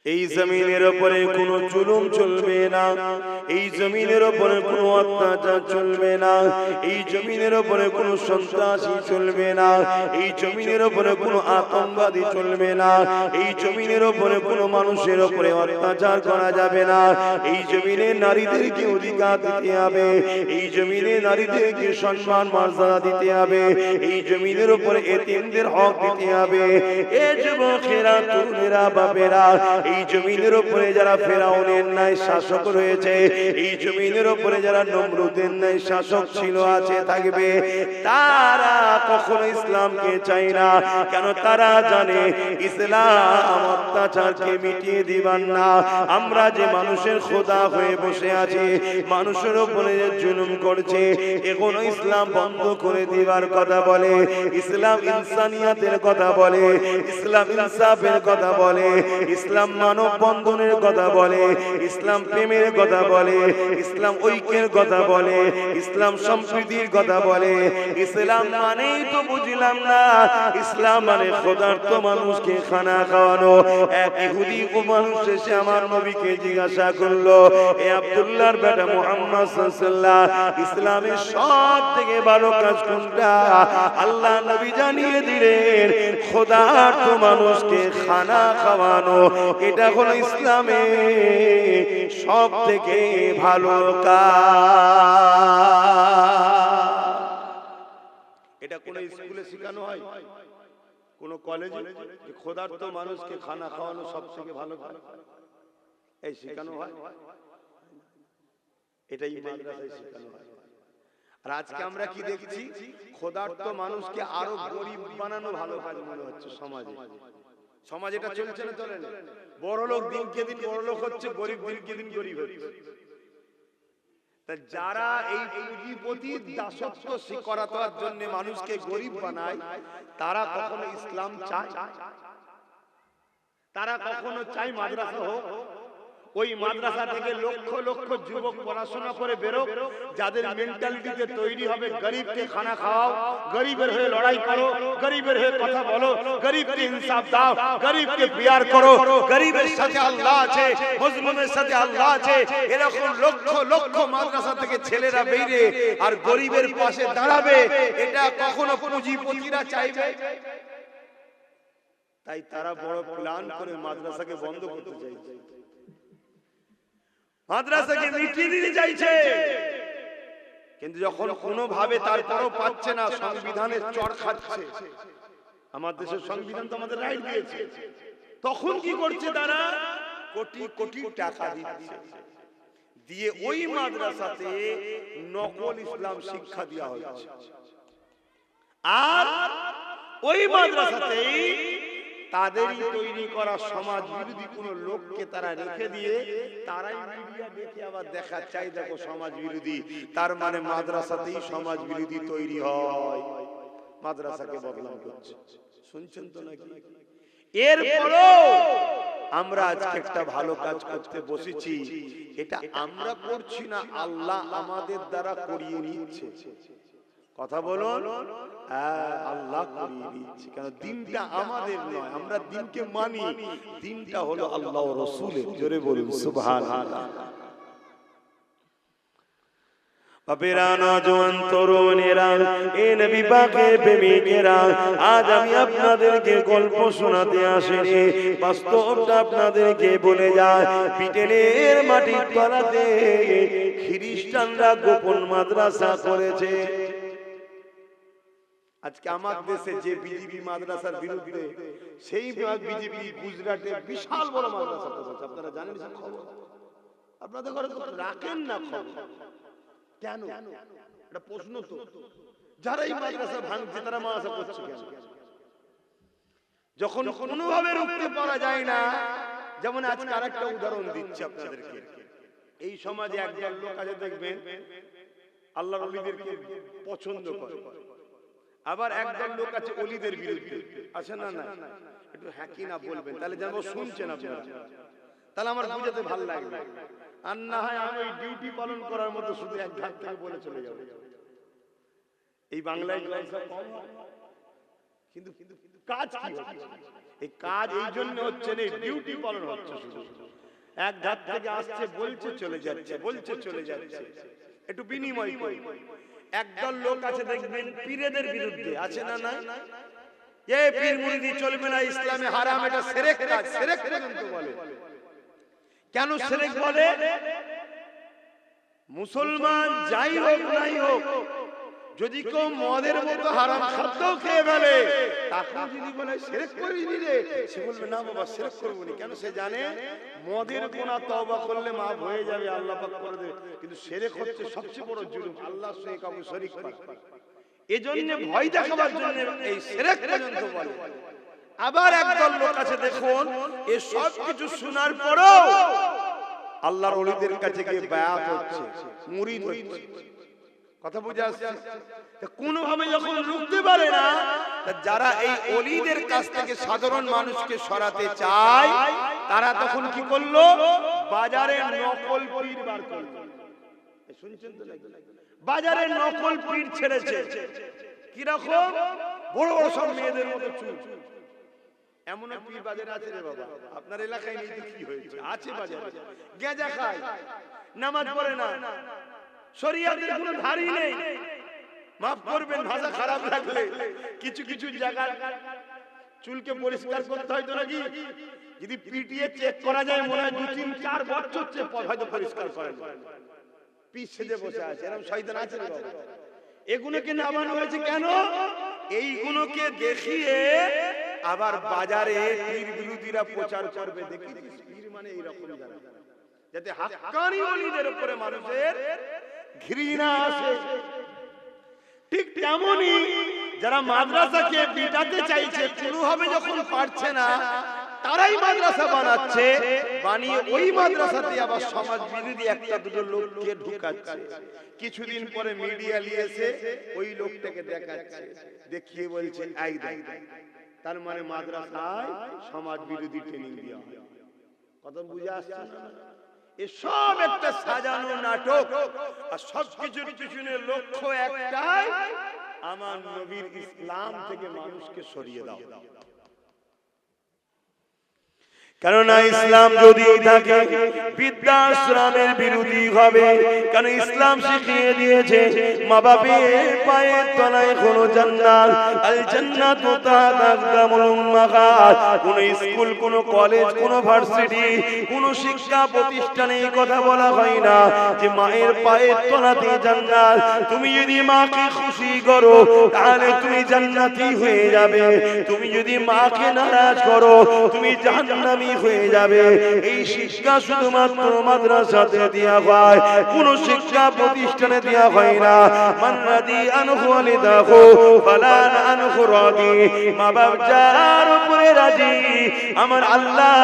এই জমিনের উপরে কোনো জুলুম চলবে না, এই জমিনের উপরে কোনো অত্যাচার চলবে না, এই জমিনের উপরে কোনো সন্ত্রাসী চলবে না, এই জমিনের উপরে কোনো আতঙ্কবাদী চলবে না, এই জমিনের উপরে কোনো মানুষের উপরে অত্যাচার করা যাবে না। এই জমিনে নারীদেরকে অধিকার দিতে হবে, এই জমিনে নারীদেরকে সম্মান মর্যাদা দিতে হবে, এই জমিনের উপরে এতিমদের হক দিতে হবে। এ যুবকেরা, তরুণেরা, বাপেরা, এই জমিনের উপরে যারা ফেরাউনের ন্যায় শাসক রয়েছে, এই জমিনের উপরে যারা নমরুদের ন্যায় শাসক ছিল, আছে, থাকবে, তারা কখনো ইসলামকে চায় না। কেন? তারা জানে ইসলাম অত্যাচারকে মিটিয়ে দিবেন না। আমরা যে মানুষের খোদা হয়ে বসে আছি, মানুষের উপরে যে জুলুম করছে, এখনো ইসলাম বন্ধ করে দিবার কথা বলে, ইসলাম ইনসানিয়াতের কথা বলে, ইসলাম ইনসাফের কথা বলে, ইসলাম মানব বন্ধনের কথা বলে, ইসলাম প্রেমের কথা বলে, ইসলাম ঐক্যের কথা বলে, ইসলাম সম্প্রীতির কথা বলে। ইসলাম মানেই তো বুঝলাম না, ইসলাম মানে খোদার্থ মানুষকে খানা খাওয়ানো। এক ইহুদি মানুষ এসে আমার নবীকে জিজ্ঞাসা করলো, এ আব্দুল্লাহর বেটা মুহাম্মদ সাল্লাল্লাহু আলাইহি ওয়াসাল্লাম, ইসলামের সব থেকে ভালো কাজ কোনটা? আল্লাহ নবী জানিয়ে দিলেন, খোদার্থ মানুষকে খানা খাওয়ানো, এটা হলো ইসলামে সব থেকে ভালো কাজ। এটা কোন স্কুলে শেখানো হয়, কোন কলেজে, যে খোদার্থ মানুষকে খানা খাওয়ানো সব থেকে ভালো কাজ? এই শেখানো হয়? এটাই মাদ্রাসায় শেখানো হয়। আর আজকে আমরা কি দেখছি? খোদার্থ মানুষকে আরো গরিব বানানো ভালো কাজ মনে হচ্ছে সমাজে। সমাজ এটা চলছে না, চলে না? বড় লোক দিনকে দিন বড় লোক হচ্ছে, গরিব দিনকে দিন গরিব হচ্ছে। তা যারা এই পুঁজিপতির দাসত্ব করার জন্য মানুষকে গরিব বানায়, তারা কখনো ইসলাম চায়? তারা কখনো চায় মাদ্রাসা হোক? ওই মাদ্রাসা থেকে লক্ষ লক্ষ যুবক পড়াশোনা করে বেরোক, যাদের মেন্টালিটিতে তৈরি হবে গরিবকে খানা খাওয়াও, গরিবের হয়ে লড়াই করো, গরিবের হয়ে কথা বলো, গরিবকে ইনসাফ দাও, গরিবকে প্যার করো, গরিবের সাথে আল্লাহ আছে, মজলুমের সাথে আল্লাহ আছে। এরকম লক্ষ লক্ষ মাদ্রাসা থেকে ছেলেরা বেরিয়ে আর গরিবের পাশে দাঁড়াবে, এটা কখনো পুঁজিপতিরা চাইবে? তাই তারা বড় প্ল্যান করে মাদ্রাসাকে বন্ধ করতে চাইছে, মাদ্রাসাকে মিটিয়ে দিতে চাইছে। কিন্তু যখন কোনোভাবে তারপরও পাচ্ছে না, সংবিধানের চড় খাচ্ছে, আমার দেশের সংবিধান তো আমাদের রাইট দিয়েছে, তখন কি করছে তারা? কোটি কোটি টাকা দিচ্ছে, দিয়ে ওই মাদ্রাসাতে নকল ইসলাম শিক্ষা দেওয়া হচ্ছে। আর ওই মাদ্রাসাতেই তাদেরই তৈরি করা সমাজ বিরোধী কোন লোককে তারা রেখে দিয়ে তারাই মিডিয়া দেখে আবার দেখা চাই, দেখো সমাজ বিরোধী, তার মানে মাদ্রাসাতেই সমাজ বিরোধী তৈরি হয়, মাদ্রাসাকে বদনাম করছে। শুনছেন তো নাকি? এরপরও আমরা আজকে একটা ভালো কাজ করতে বসেছি, এটা আমরা করছি না, আল্লাহ আমাদের দ্বারা করিয়ে নিচ্ছে। কথা বলুন, আল্লাহ করিয়ে দিচ্ছে। কেন? দিনটা আমাদের নয়, আমরা দিনকে মানি, দিনটা হলো আল্লাহ ও রাসূলের। জোরে বলুন সুবহানাল্লাহ। বাপেরা, নওজোয়ান তরুণেরা, এ নবী পাকের প্রেমিকেরা, আজ আমি আপনাদেরকে গল্প শোনাতে আসিনি, বাস্তবটা আপনাদেরকে বলে যায়। ব্রিটেনের মাটির তলাতে খ্রিস্টানরা গোপন মাদ্রাসা করেছে। আজকে আমার দেশে যে বিজেপি মাদ্রাসার বিরুদ্ধে, সেই বিজেপি গুজরাটে বিশাল বড় মাদ্রাসা করেছে। আপনারা জানেন সব খবর? আপনাদের ঘরে তো রাখেন না খবর, কেন? এটা প্রশ্ন তো। যারা এই মাদ্রাসা ভাঙছে তারা মাদ্রাসা করছে কেন? যখন কোনোভাবে রুখতে পারা যায় না, যেমন আজকে আরেকটা উদাহরণ দিচ্ছি আপনাদেরকে। এই সমাজে একজন লোক আছে, দেখবেন আল্লাহর ওলিদেরকে পছন্দ করে, আবার একদল লোক আছে ওলিদের বিরুদ্ধে, আছে না? না, একটু হ্যাঁ কি না বলবেন, তাহলে যেন শুনছেন আপনারা, তাহলে আমার বুঝাতে ভালো লাগবে। আর না হয় আমি ওই ডিউটি পালন করার মতো শুধু এক ঘাট থেকে বলে চলে যাব। এই বাংলায় কিন্তু কাজ কি হচ্ছে? এই কাজ এই জন্য হচ্ছে না, ডিউটি পালন হচ্ছে শুধু। এক ধার থেকে আসছে, বলছে চলে যাচ্ছে, বলছে চলে যাচ্ছে, একটু বিনিময় করি। একদল লোক আছে দেখবেন পীরেদের বিরুদ্ধে, আছে না? না, এ পীর মুরিদি চলবে না, ইসলামে হারাম, এটা শিরক কাজ, শিরক পর্যন্ত বলে। কেন শিরক বলে? মুসলমান যাই হোক নাই হোক, যদি কেউ মদের মতো হারাম খাদ্য খেয়ে ফেলে, তাকে যদি বলে শিরক করিনি রে, সে বলবে না বাবা শিরক করব না। কেন? সে জানে মদের গুনাহ তওবা করলে মাফ হয়ে যাবে, আল্লাহ পাক করে দেবে। কিন্তু শিরক হচ্ছে সবচেয়ে বড় জুলুম, আল্লাহর সঙ্গে কাউকে শরীক করা। এজন্য ভয় দেখাবার জন্য এই শিরক পর্যন্ত বলে। আবার একদল লোক আছে দেখুন, এই সব কিছু শোনার পরেও আল্লাহর ওলিদের কাছে গিয়ে বায়াত হচ্ছে, মুরিদ হচ্ছে। কথা বুঝে আসছে? কোনোভাবে যখন রুখতে পারে না, যারা এই ওলিদের কাছ থেকে সাধারণ মানুষকে সরাতে চায়, তারা তখন কি করলো? বাজারে নকল পীর বার করলো। শুনছেন তো নাকি? বাজারে নকল পীর ছেড়েছে। কিরকম? বড় বড় সব মেয়েদের মতো চুল। এমন পীর বাজারে আছে রে বাবা, আপনার এলাকায় নেই তো কি হয়েছে? আছে বাজারে। গেঁজা খায়, নামাজ পড়ে না, শরিয়াতের কোনো ধারই নেই। মাফ করবেন ভাষা খারাপ লাগলে, কিছু কিছু জায়গা চুলকে পরিষ্কার করতে হয়তো নাকি, যদি পিটিয়ে চেক করা যায় মনে হয় 2-3-4 বছর হয়তো পরিষ্কার করেন। পিস সেজে বসে আছে, এরকম শয়তান আছে রে বাবা। এগুলোকে নামানো হয়েছে কেন? এইগুলোকে দেখিয়ে আবার বাজারে পীর বিরোধীরা প্রচার করবে, দেখেছিস পীর মানে এইরকম, যাতে হাক্কানি ওলিদের উপরে মানুষের ঘৃণা আসে। ঠিক তেমনি যারা মাদ্রাসাকে বিটাতে চাইছে, কোনোভাবে যখন পারছে না, তারাই মাদ্রাসা বানাচ্ছে, বানিয়ে ওই মাদ্রাসাতে আবার সমাজ বিরোধী একটা দুটো লোককে ঢুকাচ্ছে। কিছুদিন পরে মিডিয়া নিয়েছে, ওই লোকটাকে দেখাচ্ছে, দেখিয়ে বলছে এই দেখ, তার মানে মাদ্রাসায় সমাজ বিরোধী ট্রেনিং দেওয়া হয়। কথা বুঝে আসছে না? এসব একটা সাজানো নাটক, আর সবকিছুর পিছনে লক্ষ্য একটাই, আমার নবীর ইসলাম থেকে মানুষকে সরিয়ে দাও। কেননা ইসলাম যদি থাকে, বৃদ্ধাশ্রমের বিরোধী হবে। কারণ ইসলাম শিখিয়ে দিয়েছে মা বাপের পায়ের তলায় কোনো জান্নাত, আল জান্নাতু তাহতা আকদামুল উম্মাহাত। কোন স্কুল, কোন কলেজ, কোন ভার্সিটি, কোন শিক্ষা প্রতিষ্ঠানে এই কথা বলা হয় না যে মায়ের পায়ের তলাতে জান্নাত। তুমি যদি মাকে খুশি করো তাহলে তুমি জান্নাতি হয়ে যাবে, তুমি যদি মাকে নারাজ করো তুমি জাহান্নামী হয়ে যাবে। এই শিক্ষা শুধুমাত্র মাদ্রাসাতে দেয়া হয়, কোন শিক্ষা প্রতিষ্ঠানে দেয়া হয় না। মান রাদি আনহু ওয়ালিদাহু ফালা আনহু রাদি। মা বাপ যার উপরে রাজি, আমার আল্লাহ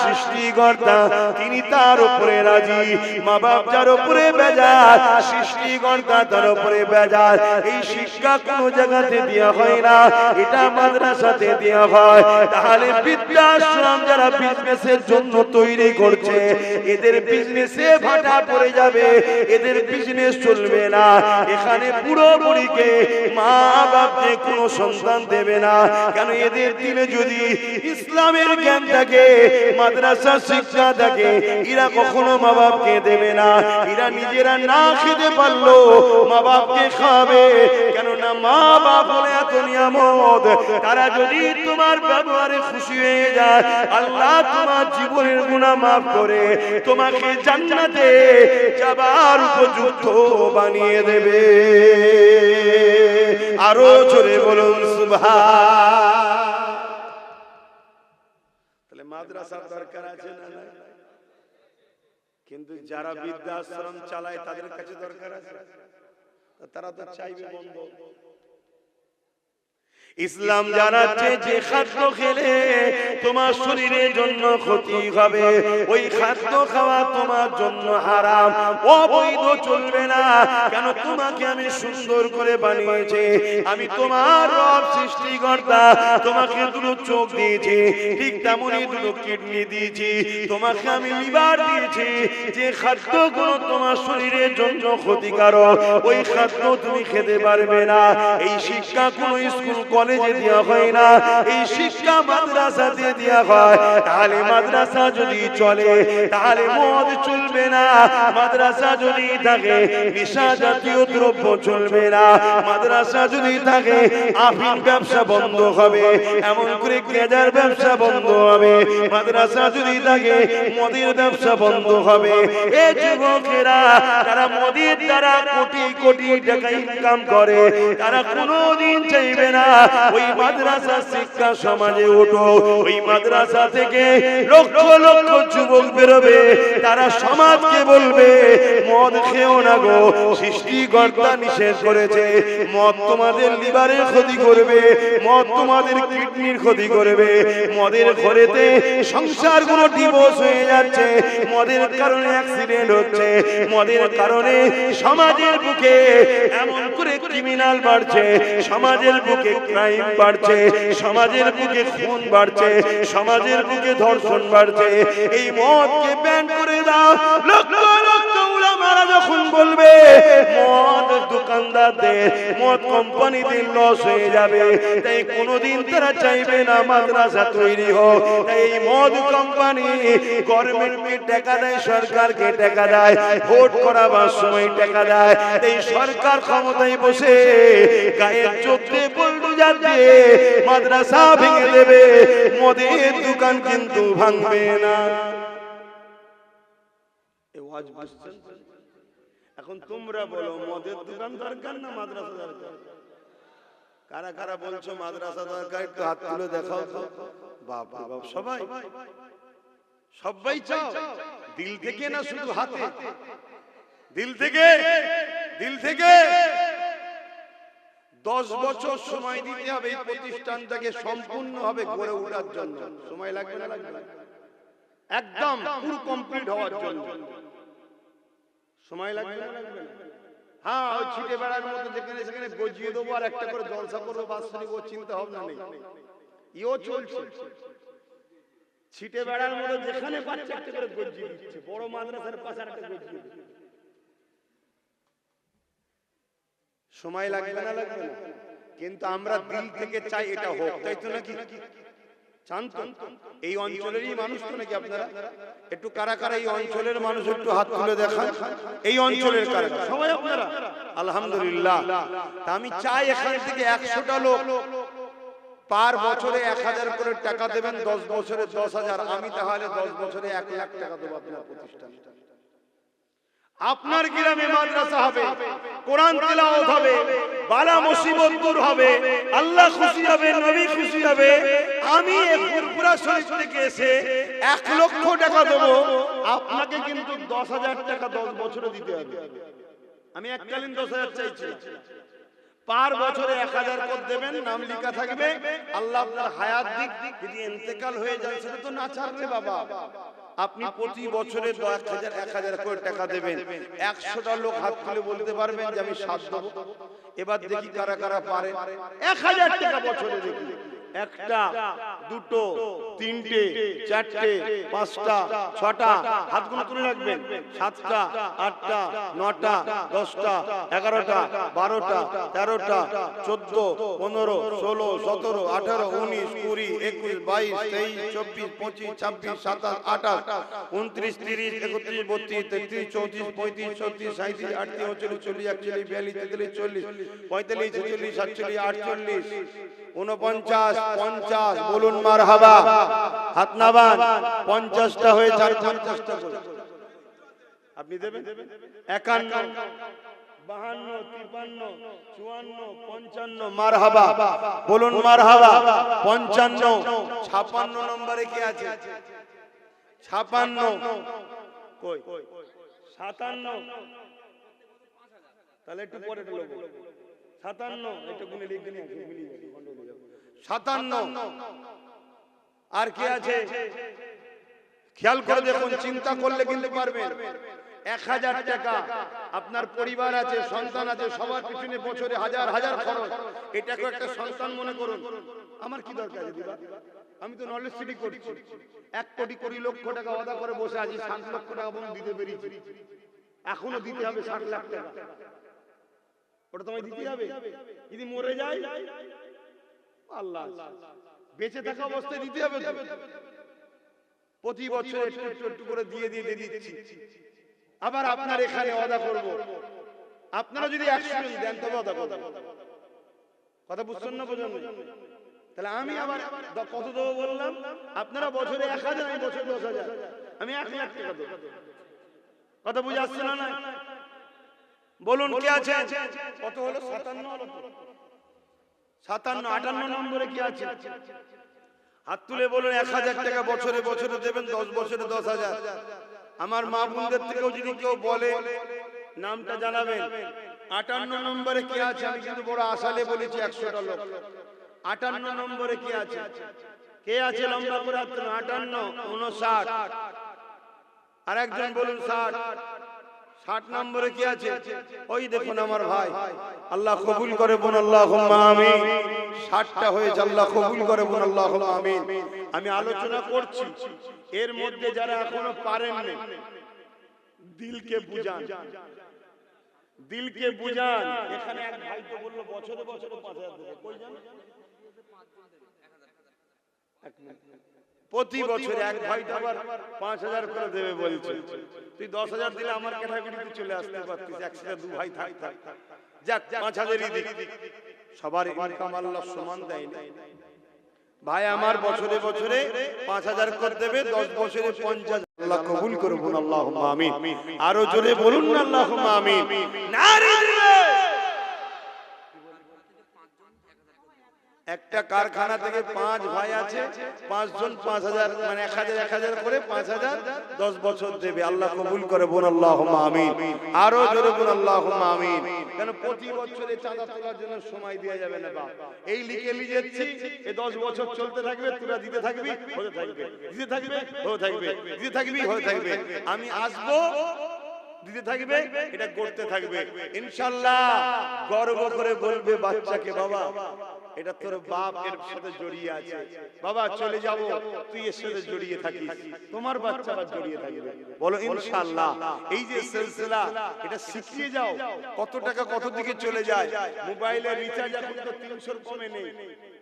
সৃষ্টিকর্তা তিনি তার উপরে রাজি। মা বাপ যার উপরে বেজার, সৃষ্টিকর্তা তার উপরে বেজার। এই শিক্ষা কোন জায়গাতে দেয়া হয় না, এটা মাদ্রাসাতে দেয়া হয়। তাহলে বৃদ্ধাশ্রম যারা বিজনেসের জন্য তৈরি করছে, এদের বিজনেসে ভাটা পড়ে যাবে, এদের বিজনেস চলবে না। এখানে বুড়ো বুড়িকে মা বাপকে কোনো সন্তান দেবে না। কেন? এদের দিলে যদি ইসলামের জ্ঞান থাকে, মাদ্রাসা শিক্ষা থাকে, এরা কখনো মা বাপকে দেবে না। এরা নিজেরা না খেতে পারলো মা বাপকে খাবে। কেননা মা বাপ বলে এত নিয়ামত, তারা যদি তোমার ব্যবহারে খুশি হয়ে যায়, আল্লাহ তোমার জীবনের গুনাহ মাফ করে তোমাকে জান্নাতে যাবার উপযুক্ত বানিয়ে দেবে। আরো জোরে বলুন সুবহান। তাহলে মাদ্রাসার দরকার আছে না? কিন্তু যারা বৃদ্ধাশ্রম চালায় তাদের কাছে দরকার আছে, তারা তো চাইবে বন্ধ। ইসলাম জানাচ্ছে যে খাদ্য খেলে তোমার শরীরের জন্য ক্ষতি হবে, ওই খাদ্য খাওয়া তোমার জন্য হারাম, অবৈধ, চলবে না। কেন? তোমাকে আমি সুন্দর করে বানিয়েছি, আমি তোমার রব সৃষ্টিকর্তা, তোমাকে দুটো চোখ দিয়েছি, ঠিক তেমনই দুটো কিডনি দিয়েছি, তোমাকে আমি লিভার দিয়েছি। যে খাদ্যগুলো তোমার শরীরের জন্য ক্ষতিকারক, ওই খাদ্য তুমি খেতে পারবে না। এই শিক্ষা কোন স্কুল কলেজে দেওয়া হয় না, এই শিক্ষা মাদ্রাসাতে দেওয়া হয়। তাহলে মাদ্রাসা যদি চলে তাহলে মদ চলবে না, মাদ্রাসা যদি থাকে নেশা জাতীয় দ্রব্য চলবে না, মাদ্রাসা যদি থাকে আফিম ব্যবসা বন্ধ হবে, এমন করে গেজার ব্যবসা বন্ধ হবে, মাদ্রাসা যদি থাকে মদের ব্যবসা বন্ধ হবে। এই যুবকেরা তারা মদের দ্বারা কোটি কোটি টাকা ইনকাম করে, তারা কোনোদিন চাইবে না ওই মাদ্রাসা শিক্ষা সমাজে ওঠো। ওই মাদ্রাসা থেকে লক্ষ লক্ষ যুবক বেরোবে, তারা সমাজকে বলবে মদ খেও না গো, সৃষ্টিকর্তা নিষেধ করেছে, মদ তোমাদের লিভারের ক্ষতি করবে, মদ তোমাদের কিডনির ক্ষতি করবে, মদের ঘরেতে সংসারগুলো ডিভোর্স হয়ে যাচ্ছে, মদের কারণে অ্যাক্সিডেন্ট হচ্ছে, মদের কারণে সমাজের বুকে এমন করে ক্রিমিনাল বাড়ছে, সমাজের বুকে ক্রাইম বাড়ছে, সমাজের বুকে খুন বাড়ছে, সমাজের বুকে ধর্ষণ বাড়ছে। এই মদকে ব্যান করে দাও। লক্ষ লক্ষ উলামারা যখন বলবে মদ দোকানদারদের, মদ কোম্পানিদের লস হয়ে যাবে, তাই কোনোদিন তারা চাইবে না মাদ্রাসা তৈরি হোক। তাই এই মদ কোম্পানি গভর্নমেন্টকে টাকা দেয়, সরকারকে টাকা দেয়, ভোট করাবার সময় টাকা দেয়। এই সরকার ক্ষমতায় বসে গায়ের চোখে বুলডোজার দিয়ে মাদ্রাসা ভেঙে দেবে, মদের দোকান কিন্তু ভাঙবে না। এখন তোমরা বলো মদের দোকান দরকার না মাদ্রাসা দরকার? কারা কারা বলছো মাদ্রাসা দরকার? একটু হাত তুলে দেখাও তো। বাপ রে বাপ, সবাই সবাই চাও দিল থেকে না শুধু হাতে? দিল থেকে, দিল থেকে। 10 বছর সময় দিতে হবে এই প্রতিষ্ঠানটাকে সম্পূর্ণভাবে গড়ে ওঠার জন্য। সময় লাগবে না? লাগবে না? একদম পুরো কমপ্লিট হওয়ার জন্য সময় লাগবে না? লাগবে না? হ্যাঁ, ওই ছিটে বেড়ার মতো যেখানে সেখানে গজিয়ে দেবো আর একটা করে জলসা করবো, বাৎসরিক, ও চিন্তা ভাবনা নেই। ইও চলছে ছিটে বেড়ার মতো, যেখানে পাচ্ছে একটা করে গজিয়ে দিচ্ছে। বড় মাদ্রাসার পাশে একটা গজিয়ে দিচ্ছে। সময় লাগবে না? লাগবে না? কিন্তু আমরা দিল থেকে চাই এটা হোক, তাই তো নাকি? চান তো? এই অঞ্চলেরই মানুষ তো নাকি আপনারা? একটু কারা কারা এই অঞ্চলের মানুষ একটু হাত তুলে দেখান। এই অঞ্চলের কারা? সবাই আপনারা? আলহামদুলিল্লাহ। তা আমি চাই এখান থেকে 100টা লোক পার বছরে 1000 করে টাকা দেবেন, 10 বছরে 10,000। আমি তাহলে 10 বছরে 1 লাখ টাকা দেবো আপনার প্রতিষ্ঠানে। আপনার গ্রামে মাদ্রাসা হবে, কোরআন তেলাওয়াত হবে, বালা মুসিবত দূর হবে, আল্লাহ খুশি হবে, নবী খুশি হবে। আমি ফুরফুরা শরীফ থেকে এসে 1 লক্ষ টাকা দেবো, আপনাকে কিন্তু 10,000 টাকা 10 বছরে দিতে হবে। আমি এককালীন 10,000 চাইছি, পার বছরে 1000 করে দেবেন, নাম লেখা থাকবে। আল্লাহ আপনার হায়াত দিক, যদি ইন্তেকাল হয়ে যায় সেটা তো না ছাড়বে বাবা। আপনি প্রতি বছরে 1000 করে টাকা দেবেন। 100টা লোক হাত তুলে বলতে পারবেন যে আমি 7 দেব। এবার দেখি কারা কারা পারে। 1000 টাকা বছরে দেখি। 1টা, 2টো, 3টে, 4টে, 5টা, 6টা, হাতগুলো তুলে রাখবেন। 7টা, 8টা, 9টা, 10টা, 11টা, 12টা, 13টা, 14, 15, 16, 17, 18, 19, 20, 21, 22, 23, 24, 25, 26, 27, 28, 29, 30, 31, 32, 33, 34, 35, 36, 37, 38, 39, 40, 41, 42, 43, 40, 45, 46, 47, 48, 49, 50। বলুন মারহাবা। হাত নামান। 50টা হয়ে 50টা করে আপনি দেবেন। 51, 52, 53, 54, 55। মারহাবা। বলুন মারহাবা। 55, 56 নম্বরে কি আছে? 56 কই? 57। তাহলে একটু পরে লোক 57 একটু গুনে লিখে নিয়ে 57। আর কি আছে খেয়াল করে দেখুন, চিন্তা করলে কিন্তু পারবেন। 1000 টাকা। আপনার পরিবার আছে, সন্তান আছে, সবার পিছনে বছরে হাজার হাজার খরচ। এটাকে একটা সন্তান মনে করুন। আমার কি দরকার দিবা? আমি তো নলেজ সিটি করছি। 1 কোটি 20 লক্ষ টাকা ওয়াদা করে বসে আছি, 60 লক্ষ টাকা বন্ধ দিতে পেরেছি। এখনো দিতে হবে 60 লাখ টাকা। ওটা তোমায় দিতে হবে। যদি মরে যায় আল্লাহ বেঁচে থাকা অবস্থায় দিতে হবে তো। প্রতি বছর একটু একটু একটু করে দিয়ে দিচ্ছি। আবার আপনার এখানে ওয়াদা করব, আপনারা যদি 100 জন দেন তবে ওয়াদা করব। কথা বুঝছেন না? বুঝুন। তাহলে আমি আবার কত দেবো বললাম? আপনারা বছরে 1000, আমি বছরে 10,000, আমি 1 লাখ টাকা দেবো। কথা বুঝে আসছে না? না বলুন কে আছে? কত হলো? 57 হলো। 57, 58 নম্বরে কি আছে? হাত তুলে বলুন 1000 টাকা বছরে বছরে দেবেন, 10 বছরে 10,000। আমার মা বোনদের থেকেও যদি কেউ বলে নামটা জানাবেন। 58 নম্বরে কি আছে? আমি কিন্তু বড় আশালে বলেছি 100টা লোক। 58 নম্বরে কি আছে? কে আছে লম্বা করে? 58, 59, আর একজন বলুন 60। 60 নম্বরে কি আছে? ওই দেখুন আমার ভাই, আল্লাহ কবুল করে বলুন আল্লাহুম্মা আমিন। 60টা হয়েছে, আল্লাহ কবুল করে বলুন আল্লাহুম্মা আমিন। আমি আলোচনা করছি, এর মধ্যে যারা এখনো পারেননি, দিলকে বুঝান, দিলকে বুঝান। এখানে এক ভাই তো বললো বছরে বছরে 5,000 দেবে, কই জান? প্রতি বছর এক ভাই তো আবার 5,000 করে দেবে বলছে। তুই 10,000 দিলে আমার ক্যাটাগরিতে চলে আসতে পারতিস, একসাথে 2 ভাই থাক। যাক 5,000ই দিক। সবার ইনকাম আল্লাহ সমান দেয় না ভাই। আমার বছরে বছরে 5,000 করে দেবে, 10 বছরে 50,000। আল্লাহ কবুল করে বলুন আল্লাহুম্মা আমিন। আরো জোরে বলুন না আল্লাহুম্মা আমিন। নারে একটা কারখানা থেকে 5 ভাই আছে, 5 জন 5,000 মানে 1,000 করে 5,000 10 বছর দেবে। আল্লাহ কবুল করে বলুন আল্লাহুম্মা আমিন। আরো জোরে বলুন আল্লাহুম্মা আমিন। কেন প্রতি বছরে চাঁদা তোলার জন্য সময় দেয়া যাবে না বাপ। এই লিখে লিখেছি, এই 10 বছর চলতে থাকবে, তোরা দিতে থাকবি, হতে থাকবে, দিতে থাকবে, হতে থাকবে, দিতে থাকবি, হতে থাকবে। আমি আসবো, দিতে থাকবে, এটা করতে থাকবে। ইনশাআল্লাহ গর্ব করে বলবে বাচ্চাকে, বাবা এটা তোর বাপ এর সাথে জড়িয়ে আছে, বাবা চলে যাব, তুই এর সাথে জড়িয়ে থাকিস, তোমার বাচ্চারা জড়িয়ে থাকবে। বলো ইনশাআল্লাহ। এই যে সিলসিলা, এটা শিখিয়ে যাও। কত টাকা কত দিকে চলে যায়। মোবাইলের রিচার্জ এখন তো 300 কমে নেই।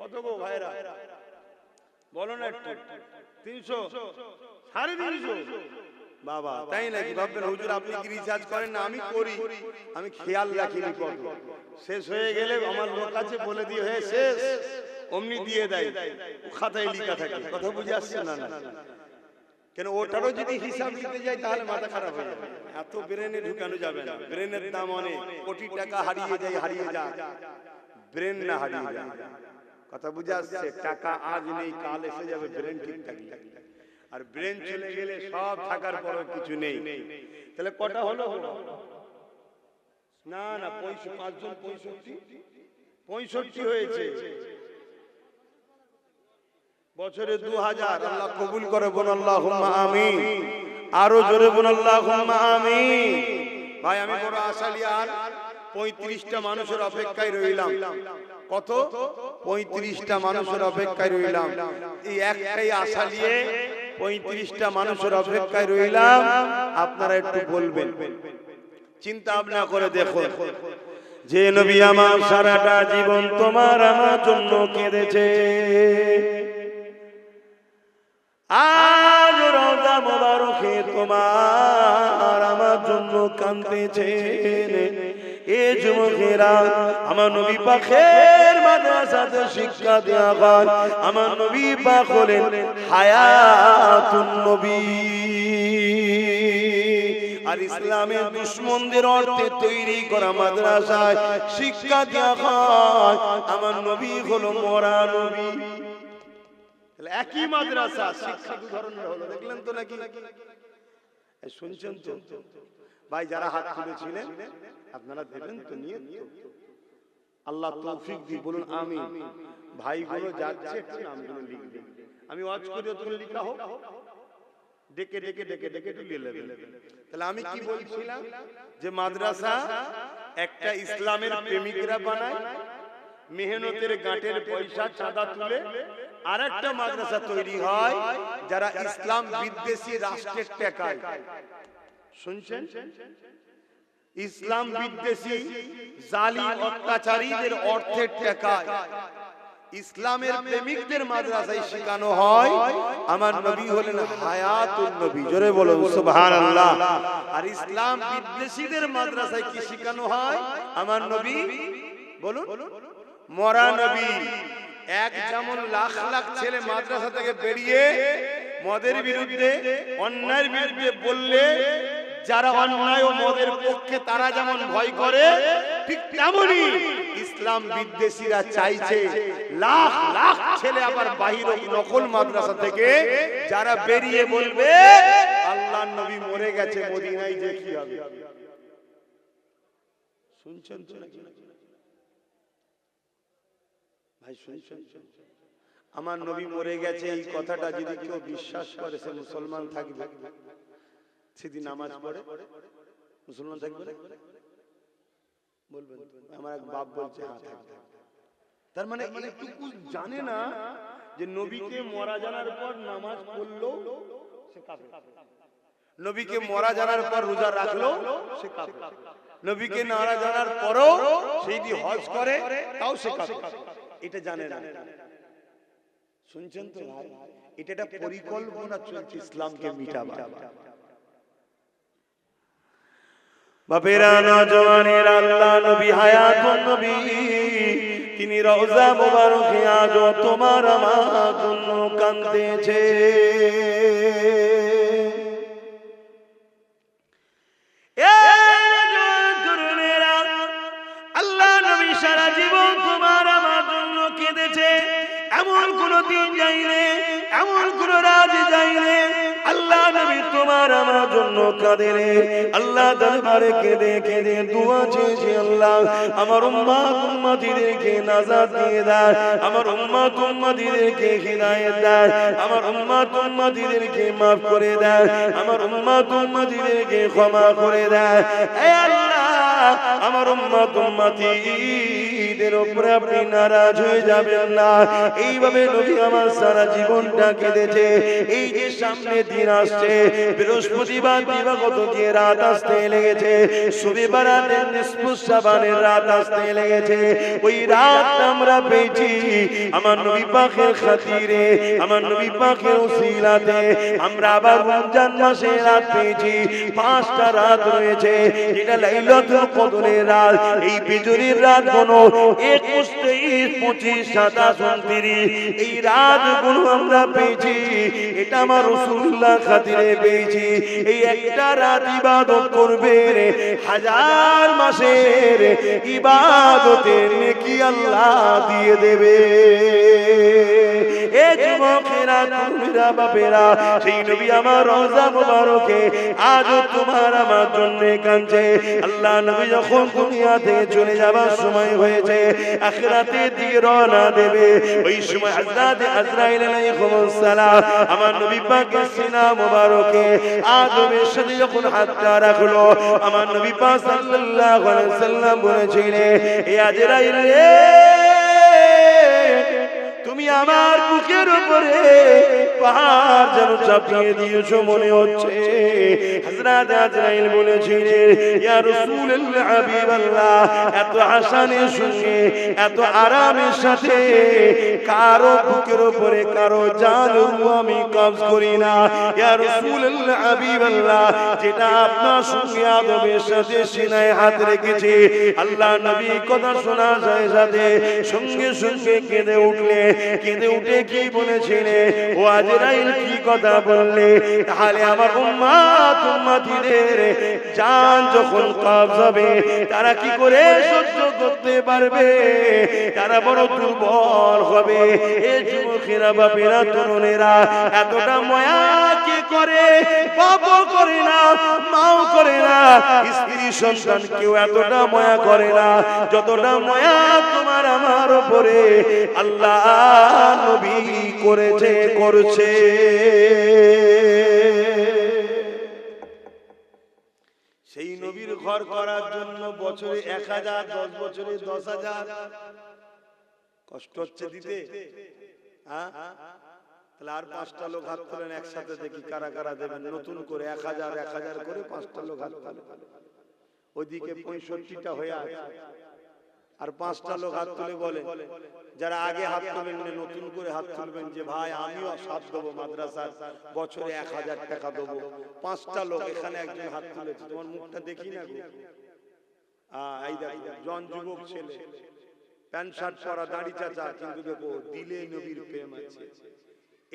কত গো ভাইরা বলো না একটু? 300, 350 বাবা, তাই নাকি? ভাববেন হুজুর আপনি কি রিচার্জ করেন না? আমি করি, আমি খেয়াল রাখিনি কত। শেষ হয়ে গেলে আমার লোক আছে, বলে দিয়ে হয়ে শেষ, অমনি দিয়ে দেয়, খাতায় লেখা থাকে। কথা বুঝে আসছে না? না কেন, ওটারও যদি হিসাব নিতে যাই তাহলে মাথা খারাপ হয়ে যাবে। এত ব্রেনে ঢুকানো যাবে না। ব্রেনের দাম অনেক, কোটি টাকা হারিয়ে যায়, হারিয়ে যায়, ব্রেন না হারিয়ে যায়। কথা বুঝে আসছে? টাকা আজ নেই, কাল এসে যাবে, ব্রেন ঠিক থাকলে। আর ব্রেন চলে গেলে সব থাকার পরও কিছু নেই। তাহলে কটা হলো? না না 5 জন 65 হয়েছে। বছরে 2000। আল্লাহ কবুল করে বলুন আল্লাহুম্মা আমিন। আরো জোরে বলুন আল্লাহুম্মা আমিন। ভাই আমি বড় আশালি, আর 35টা মানুষের অপেক্ষায় রইলাম। কত? 35টা মানুষের অপেক্ষায় রইলাম। এই একটাই আশা নিয়ে 35টা মানুষের অপেক্ষায় রইলাম। আপনারা একটু বলবেন, চিন্তা ভাবনা করে দেখো, যে নবী আমার সারাটা জীবন তোমার আমার জন্য কেঁদেছে, আজ রওজা মোবারকে তোমার আমার জন্য কাঁদতেছেন। এ যুবকেরা, আমার নবী পাকের মাদ্রাসাতে শিক্ষা দেওয়া হয়। আমার নবী পাক হলেন হায়াতুন নবী। আর ইসলামের দুশমনদের অর্থে তৈরি করা মাদ্রাসায় শিক্ষা দেওয়া হয়। আমার নবী হলো মরা নবী। একই মাদ্রাসা, শিক্ষা দু ধরনের হলো। দেখলেন তো নাকি? শুনছেন তো ভাই? যারা হাত তুলেছিলেন আপনারা দেবেন তো, নিয়ে আল্লাহ তৌফিক দি, বলুন আমিন। ভাইগুলো যাচ্ছে, একটু নামগুলো লিখবেন। আমি ওয়াজ করি, ওগুলো লেখা হোক, ডেকে ডেকে ডেকে ডেকে তুলে নেবেন। তাহলে আমি কি বলছিলাম, যে মাদ্রাসা একটা ইসলামের প্রেমিকরা বানায়, মেহনতের গাঁটের পয়সা চাঁদা তুলে। আর একটা মাদ্রাসা তৈরি হয় যারা ইসলাম বিদ্বেষী রাষ্ট্রের টাকায়, শুনছেন, ইসলাম বিদ্বেষী জালিম অত্যাচারীদের অর্থের টাকায় ইসলামের প্রেমিকদের মাদ্রাসায় শেখানো হয় আমার নবী হলেন হায়াতুন নবী, জোরে বলুন সুবহানাল্লাহ। আর ইসলাম বিদ্বেষীদের মাদ্রাসায় কি শেখানো হয় আমার নবী বলুন মরা নবী। এক যেমন লাখ লাখ ছেলে মাদ্রাসা থেকে বেরিয়ে মদের বিরুদ্ধে অন্যায়ের বিরুদ্ধে বললে যারা অন্যায় ও মদের পক্ষে তারা যেমন ভয় করে, ঠিক তেমনি ইসলাম বিদ্বেষীরা চাইছে লাখ লাখ ছেলে আবার বাহির নকল মাদ্রাসা থেকে যারা বেরিয়ে বলবে আল্লাহর নবী মরে গেছে মদিনায় যে কি হবে। শুনছেন তো ভাই, শুনছেন? আমার নবী মরে গেছে এই কথাটা যদি কেউ বিশ্বাস করে সে মুসলমান থাকবে? সেদিন নামাজ পড়ে মুসলমান থাকবে? বলবেন আমার এক বাপ বলছে হ্যাঁ থাকবে। তার মানে এইটুকু জানে না যে নবীকে মরা জানার পর নামাজ পড়লো সে কাফের, নবীকে মরা জানার পর রোজা রাখলো সে কাফের, নবীকে মারা জানার পরও সেই দিয়ে হজ করে তাও সে কাফের। এটা জানে না। শুনছেন তো ভাই, এটা একটা পরিকল্পনা চলছে ইসলামকে মিটাবার। বাপেরা নওজওয়ানেরা, আল্লাহ নবী হায়াতুন নবী, তিনি রওজা মুবারকে আজ তোমার আমার জন্য কাঁদতেছে। আল্লাহ নবী সারা জীবন তোমার আমার জন্য কেঁদেছে। এমন কোন দিন যাইলে, এমন কোন রাত যাইলে আল্লাহ নবী তোমার আমার জন্য কাঁদে রে। আল্লাহ দরবারে কেঁদে কেঁদে দোয়া চেয়েছে, আল্লাহ আমার উম্মত উম্মতিদেরকে নাজাত দিয়ে দাও, আমার উম্মত উম্মতিদেরকে হিদায়াত দাও, আমার উম্মত উম্মতিদেরকে maaf করে দাও, আমার উম্মত উম্মতিদেরকে ক্ষমা করে দাও। হে আল্লাহ, আমার উম্মত উম্মতিদের উপরে আপনি নারাজ হয়ে যাবেন না। এইভাবে নবী আমার সারা জীবনটা কেঁদেছে। এই যে সামনে দিন আসছে, বৃহস্পতিবার দিবাগত যে রাত আসতে লেগেছে, শবে বারাতের নিসফু শাবানের রাত আসতে লেগেছে, ওই রাত আমরা পেয়েছি আমার নবী পাকের খাতিরে, আমার নবী পাকের উসিলাতে আমরা আবার রমজান মাসে রাত পেয়েছি। 5টা রাত রয়েছে, যেটা লাইলাতুল কদরের রাত। এই বিজরের রাত গুলো 21, 23, 25, 27, 29 এই রাত গুলো আমরা পেয়েছি। এটা আমার রাসূলুল্লাহ খাতিরে পেয়েছি। এই একটা রাত ইবাদত করবে, 1000 মাসের ইবাদতের নেকি আল্লাহ দিয়ে দেবে। এ যুবকেরা, তোমরা বাপেরা, সেই নবী আমার রওজা মুবারকে আজ তোমার আমার জন্য কাঁদছে। আল্লাহ নবী যখন দুনিয়া থেকে চলে যাবার সময় হয়েছে, আখিরাতের দিকে রওনা দেবে, ওই সময় হযরত আজরাইল আলাইহিস সালাম আমার নবী পাকের সিনা মুবারকে আদমের সাথে যখন হাতটা রাখলো, আমার নবী পাক সাল্লাল্লাহু আলাইহি সাল্লাম বলেছিলেন, হে আজরাইল রে, তুমি আমার বুকের উপরে পাহাড় যেন চাপিয়ে দিয়েছো মনে হচ্ছে। হযরত আজরাইল বলেছিলেন, ইয়া রাসূলুল্লাহ হাবিবাল্লাহ, এত হাসানের সঙ্গে এত আরামের সাথে কারো বুকের উপরে কারো জান আমি কবজ করি না। ইয়া রাসূলুল্লাহ হাবিবাল্লাহ, যেটা আপনার সঙ্গে আদমের সাথে সিনায় হাত রেখেছে। আল্লাহ নবী কথা শোনা যায় সাথে সঙ্গে সঙ্গে কেঁদে উঠলে, কেঁদে উঠে কি বলেছিলে, ও আজরাইল কি কথা বললে? তাহলে আমার উম্মত উম্মতিদের জান যখন কবজ হবে তারা কি করে সহ্য করতে পারবে? তারা বড় দুর্বল হবে। এই যুবকেরা, বাপেরা, তরুণেরা, এতটা মায়া কে করে? বাবা করে না, মাও করে না, স্ত্রী সন্তান কেউ এতটা মায়া করে না যতটা মায়া তোমার আমার উপরে আল্লাহ নবী করেছে, করছে। সেই নবীর ঘর করার জন্য বছরে 1000, 10 বছরে 10,000 কষ্ট হচ্ছে দিতে। তাহলে আর 5টা লোক হাত তোলেন একসাথে, দেখি কারা কারা দেবেন। নতুন করে 1000 1000 করে 5টা লোক হাত তোলেন। ওইদিকে 65টা হয়ে আছে, আর 5টা লোক হাত তুলে বলে, যারা আগে হাত তুলেন নতুন করে হাত তুলবেন যে ভাই আমিও সাথ দেবো, মাদ্রাসার বছরে 1000 টাকা দেবো। 5টা লোক, এখানে একজন হাত তুলেছে, তোমার মুখটা দেখি না গো। এই দেখো জন যুবক ছেলে, প্যান্ট শার্ট পরা, দাড়ি চাচা, কিন্তু দেখো দিলে নবীর প্রেম আছে।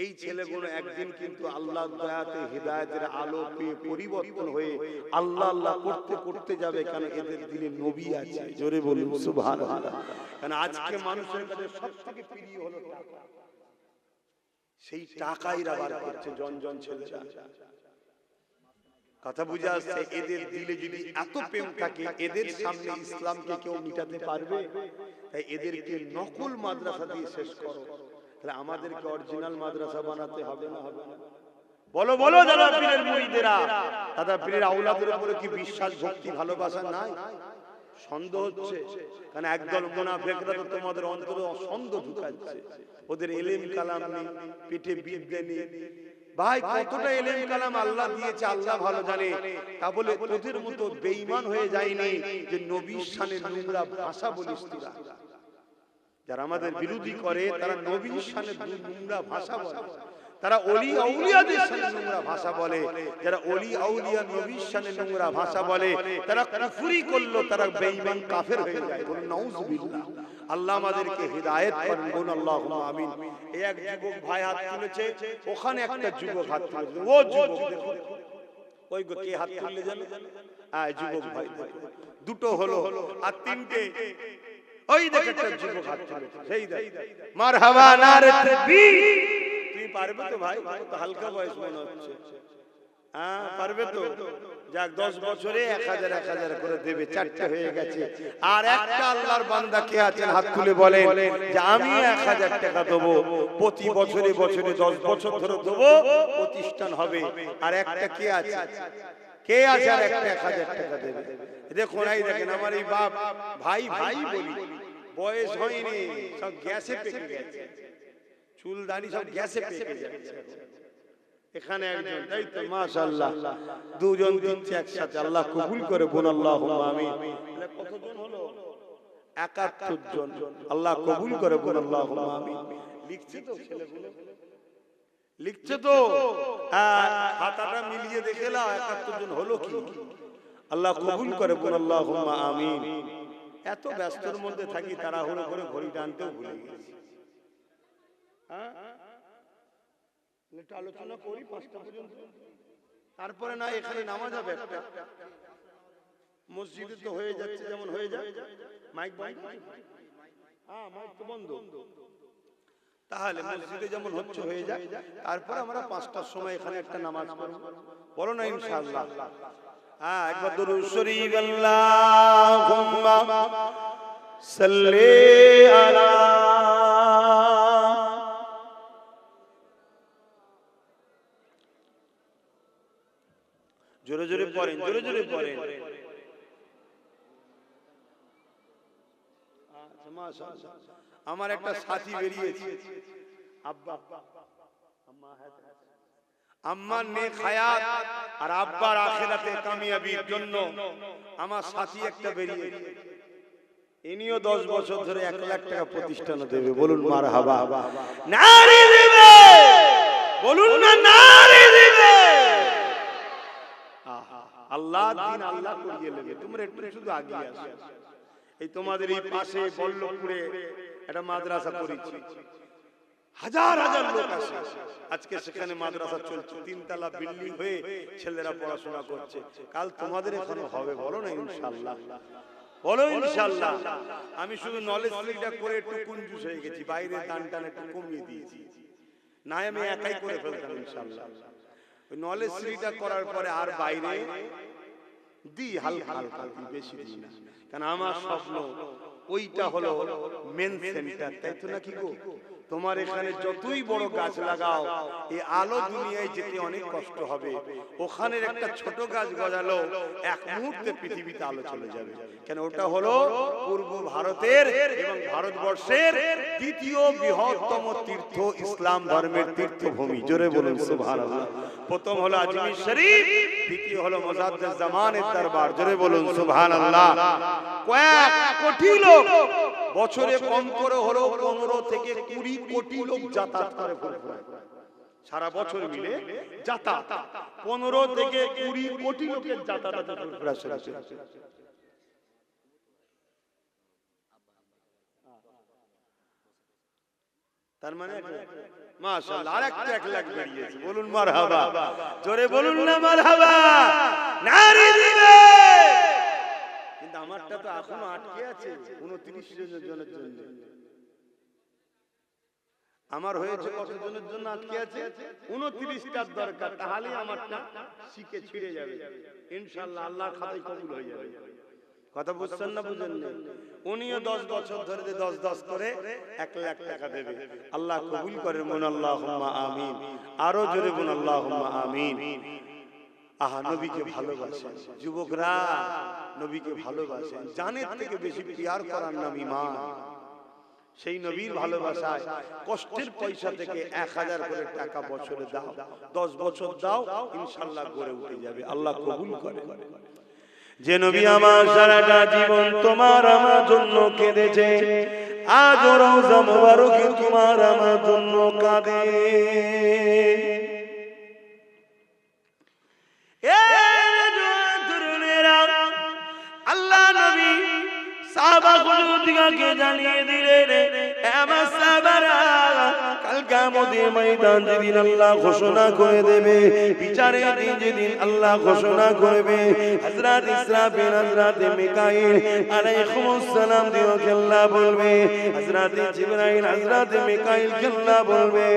এই ছেলেগুলো একদিন কিন্তু আল্লাহর দয়াতে হিদায়াতের আলো পেয়ে পরিবর্তন হয়ে আল্লাহ আল্লাহ করতে করতে যাবে, কারণ এদের দিলে নবী আছে। জোরে বলুন সুবহানাল্লাহ। কারণ আজকে মানুষের কাছে সবথেকে প্রিয় হলো টাকা, সেই টাকাই রাবার করছে জন জন ছেলেরা। কথা বুঝে আসছে? এদের দিলে যদি এত প্রেম থাকে, এদের সামনে ইসলামকে কেউ মিটাতে পারবে? তাই এদেরকে নকল মাদ্রাসা দিয়ে শেষ করো। তাহলে আমাদেরকে অরিজিনাল মাদ্রাসা বানাতে হবে না? হবে না? বলো বলো যারা পীরের মুরিদেরা, দাদা পীরের আওলাদের উপরে কি বিশ্বাস, ভক্তি, ভালোবাসা নাই? সন্দেহ হচ্ছে, কারণ একদল মুনাফিকরা তো তোমাদের অন্তরে সন্দেহ ঢুকাচ্ছে। ওদের ইলম কালাম নেই, পেটে বিদ্যা নেই। ভাই কতটা ইলম কালাম আল্লাহ দিয়েছে আল্লাহ ভালো জানে, তা বলে তোদের মতো বেঈমান হয়ে যায়নি যে নবীর শানে নোংরা ভাষা বলিস তোরা। যারা আমাদের বিরোধী করে তারা নবীর শানে নোংরা ভাষা বলে, তারা ওলি আউলিয়াদের শানে নোংরা ভাষা বলে। যারা ওলি আউলিয়া নবীর শানে নোংরা ভাষা বলে তারা কুফরি করলো, তারা বেঈমান কাফের হয়ে যায়। বলুন নাউজুবিল্লাহ। আল্লাহ আমাদেরকে হিদায়াত করুন, বলুন আল্লাহুম্মা আমিন। এই এক যুবক ভাই হাত তুলেছে, ওখানে একটা যুবক হাত তুলেছে, ও যুবক দেখো, ওই গো কে হাত তুললে জানো? যুবক ভাই দুটো হলো, আর তিনটে ওই দেখো একটা যুবক হাত তুলেছে, সেই দেখ মারহাবা নারে তাকবীর। তুমি পারবে তো ভাই? তো হালকা বয়স মনে হচ্ছে। পারবে তো? যাক 10 বছরে 1000 করে দেবে, 4টে হয়ে গেছে। আর একটা আল্লাহর বান্দা কে আছেন হাত তুলে বলেন যে আমি 1000 টাকা দেবো, প্রতি বছরে বছরে 10 বছর ধরে দেবো, প্রতিষ্ঠান হবে। আর একটা কে আছে? কে আছে আর একটা 1000 টাকা দেবে? দেখুন এই দেখেন আমার এই বাপ ভাই ভাই বলি, বয়স হয়নি, সব গ্যাসে পেকে গেছে, চুল দাড়ি সব গ্যাসে পেকে যাচ্ছে। এখানে একজন, তাই তো মাশাআল্লাহ, দুজন দিচ্ছে একসাথে, আল্লাহ কবুল করে, বলুন আল্লাহুম্মা আমিন। তাহলে কতজন হলো? 71 জন, আল্লাহ কবুল করে, বলুন আল্লাহুম্মা আমিন। লিখছে তো ছেলেগুলো, লিখছে তো, খাতাটা মিলিয়ে দেখে নাও 71 জন হলো কি? আল্লাহ কবুল করে, বলুন আল্লাহুম্মা আমিন। এত ব্যস্তর মধ্যে থাকি, তাড়াহুড়ো করে ঘড়ি টানতেও ভুলে গেছি। আলোচনা করি 5টা পর্যন্ত, তারপরে না এখানে নামাজ হবে একটা। মসজিদে তো হয়ে যাচ্ছে, যেমন হয়ে যায়। মাইক বন্ধ? মাইক তো বন্ধ। তাহলে মসজিদে যেমন হচ্ছে হয়ে যায়, তারপর আমরা 5টার সময় এখানে একটা নামাজ পড়ব, বলো না ইনশাআল্লাহ? একবার দুরূদ শরীফ, আল্লাহুম্মা সাল্লি আলা। জোরে জোরে পড়েন, জোরে জোরে পড়েন। আমার একটা সাথী বেরিয়েছে, আব্বা আম্মার নেক হায়াত আর আব্বার আখিরাতে কামিয়াবির জন্য আমার সাথী একটা বেরিয়েছে। ইনিও 10 বছর ধরে 1 লাখ টাকা প্রতিষ্ঠান দেবে, বলুন মারহাবা। নারী দিবে, বলুন না নারী দিবে। আল্লাহ দিন আল্লাহ করিয়ে নেবে। তোমরা একটু শুধু আগিয়ে আসো। এই তোমাদের এই পাশে বল্লভপুরে একটা মাদ্রাসা করেছি, হাজার হাজার লোক আসে। আজকে সেখানে মাদ্রাসা চলছে, 3 তলা বিল্ডিং হয়ে ছেলেরা পড়াশোনা করছে। কাল তোমাদের এখানে হবে, বলো না ইনশাআল্লাহ? বলো ইনশাআল্লাহ। আমি শুধু নলেজ লিটা করে একটু কনফিউজ হয়ে গেছি, বাইরে দান টান একটু কমিয়ে দিয়েছি, না আমি একাই করে ফেলতাম ইনশাআল্লাহ। ওই নলেজ লিটা করার পরে আর বাইরে দি হালকা হালকা দি, বেশি দিই না, কারণ আমার স্বপ্ন ওইটা হলো মেন সেন্টার, তাই তো নাকি গো? তোমার এখানে যতই বড় গাছ লাগাও, এই আলো দুনিয়ায় যেতে অনেক কষ্ট হবে। ওখানের একটা ছোট গাছ গজালো, এক মুহূর্তে পৃথিবীতে আলো চলে যাবে। কেন? ওটা হলো পূর্ব ভারতের এবং ভারতবর্ষের দ্বিতীয় বৃহত্তম তীর্থ, ইসলাম ধর্মের তীর্থভূমি। জোরে বলুন সুবহানাল্লাহ। প্রথম হলো আজমির শরীফ, দ্বিতীয় হলো মুজাদ্দিদ জামানের দরবার। জোরে বলুন সুবহানাল্লাহ। কয়েক কোটি লোক বছরে কম করে হলো 15 থেকে 20 কোটি লোক যাতায়াত করে ফুরফুরায়। সারা বছর মিলে যাতায়াত 15 থেকে 20 কোটি লোকের যাতায়াত ফুরফুরায় চলছে। তার মানে মাশাআল্লাহ আরেকটা 1 লাখ বেরিয়েছে। বলুন মারহাবা, জোরে বলুন না মারহাবা, নারী দিবে। কিন্তু আমারটা তো এখনো আটকে আছে 29 জনের জন্য। আমার হয়েছে কত জনের জন্য আটকে আছে? 29টার দরকার, তাহলে আমারটা শিখে ছিড়ে যাবে ইনশাআল্লাহ, আল্লাহর খাতায় কবুল হয়ে যাবে। কথা বুঝছেন না বুঝেন না? উনিও 10 বছর ধরে 10 করে 1 লাখ টাকা দেবে। আল্লাহ কবুল করেন, বলুন আল্লাহুম্মা আমিন। আরো জোরে বলুন আল্লাহুম্মা আমিন। আহা, নবীকে ভালোবাসেন যুবকরা, নবীকে ভালোবাসেন। জানের থেকে বেশি প্যার করার নাম ঈমান। সেই নবীর ভালোবাসায় কষ্টের পয়সা থেকে 1000 করে টাকা বছরে দাও, 10 বছর দাও, ইনশাআল্লাহ গড়ে উঠে যাবে। আল্লাহ কবুল করেন। যে নবী আমার সারাটা জীবন তোমার আমার জন্য কেঁদেছে, আজ রওজা মোবারকে তোমার আমার জন্য কাঁদে। আল্লাহ নবী সাহাবাকে জানিয়ে দিলেন, আমার সাহাবারা কাল কিয়ামতের ময়দান যেদিন আল্লাহ ঘোষণা করে দেবে, বিচারের দিন যেদিন আল্লাহ ঘোষণা করবে, হযরত ইসরাফিল হযরত মিকাইল আলাইহিস সালাম দিওকে আল্লাহ বলবে, হযরত জিবরাইল হযরত মিকাইল কে আল্লাহ বলবে,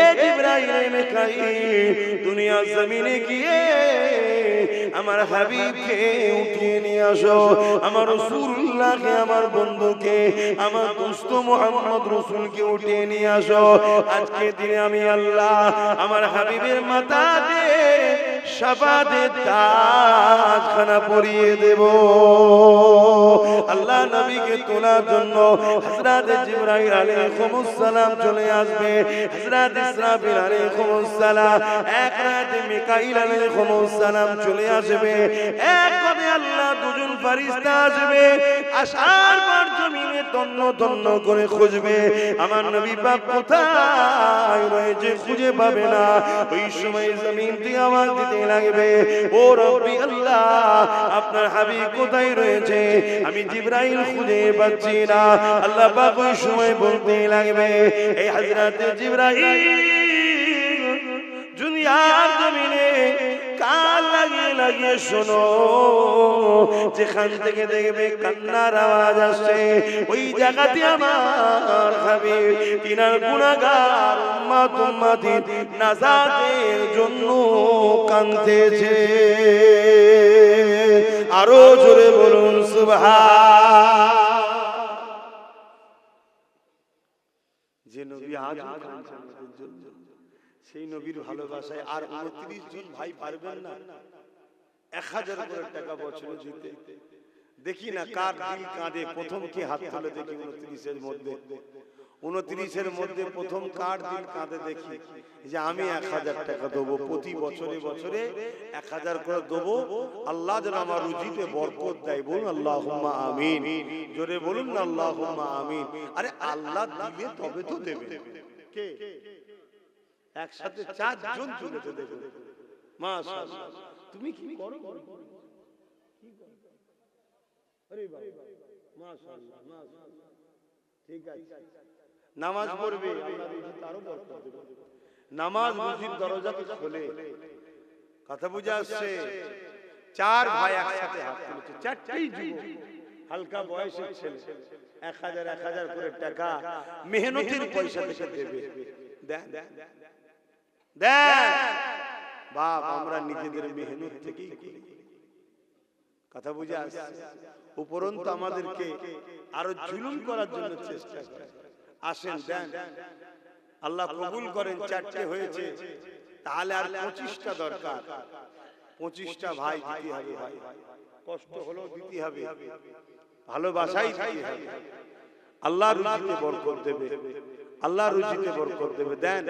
এ জিবরাইল এ মিকাইল, দুনিয়া জমিনে গিয়ে আমার হাবিবকে উঠিয়ে নিয়ে আসো, আমার রাসূলুল্লাহকে, আমার বন্ধুকে, আমার দোস্ত মুহাম্মদ রাসূলকে উঠিয়ে নিয়ে আসো। আজকে দিনে আমি আল্লাহ আমার হাবিবের মাথাতে শাফাতের তাজখানা পরিয়ে দেব। আল্লাহ নবীকে তোলার জন্য হযরত জিবরাইল আলাইহিস সালাম চলে আসবে, হযরত ইসরাফিল আলাইহিস সালাম, এক রাতে মিকাইল আলাইহিস সালাম চলে আসবে, এক করে আল্লাহ দুজন ফেরেশতা আসবে। আসার পর জমিনে তন্ন তন্ন করে খুঁজবে, আমার নবী পাক কোথায় রয়েছে খুঁজে পাবে না। ওই সময় জমিন থেকে আওয়াজ দিতে লাগবে, ও রব্বি আল্লাহ, আপনার হাবিব কোথায় রয়েছে? আমি জিবরাইল খুঁজে পাচ্ছি না। আল্লাহ পাক ওই সময় বলতে লাগবে, এই হযরত জিবরাইল দুনিয়ার জমিনে কান লাগিয়ে লাগিয়ে শোনো, যেখান থেকে দেখবে কান্নার আওয়াজ আসছে, ওই জায়গাতে আমার হাবিব তিনার গুনাহগার উম্মত উম্মতি নাজাতের জন্য কাঁদতেছে। আরো জোরে বলুন সুবহান। যে নবী আজ কাঁদছেন আমাদের জন্য, সেই নবীর ভালোবাসায় আর 29 জন ভাই পারবেন না 1000 করে টাকা বছরে দিতে। দেখি না কার দিল কাঁদে, প্রথম কি হাত তুলে দেখি 29 এর মধ্যে প্রথম কার দিল কাঁদে দেখি, যে আমি 1000 টাকা দেবো, প্রতি বছরে বছরে 1000 করে দেবো, আল্লাহ যেন আমার রুজিতে বরকত দেয়। বলুন আল্লাহুম্মা আমিন। জোরে বলুন না আল্লাহুম্মা আমিন। আরে আল্লাহ দিলে তবে তো দেবে। কে? একসাথে 4 জন চলেছে, দেখো মাশাআল্লাহ। তুমি কি করো? কি করো? আরে বাবা মাশাআল্লাহ মাশাআল্লাহ, ঠিক আছে। নামাজ পড়বে, আল্লাহ রিজিক আরো বরকত দেবে। নামাজ রুজির দরজাকে খোলে। কথা বুঝা আসছে? 4 ভাই একসাথে হাত তুলেছে, 4টেই যুবক, হালকা বয়সের ছেলে, 1000 করে টাকা মেহনতের পয়সা থেকে দেবে। দেন দেন বাপ, আমরা নিজেদের মেহনত থেকেই করি। কথা বুঝা আসছে? উপরন্তু আমাদেরকে আরো জুলুম করার জন্য চেষ্টা করে। আসেন দেন, আল্লাহ কবুল করেন। 4টে হয়েছে, তাহলে আর 25টা দরকার। 25টা ভাই দিতে হবে, ভাই কষ্ট হলেও দিতে হবে, ভালোবাসাই দিতে হবে। আল্লাহ রুজিতে বরকত দেবে। আল্লাহ রুজিতে বরকত দেবে। দেন,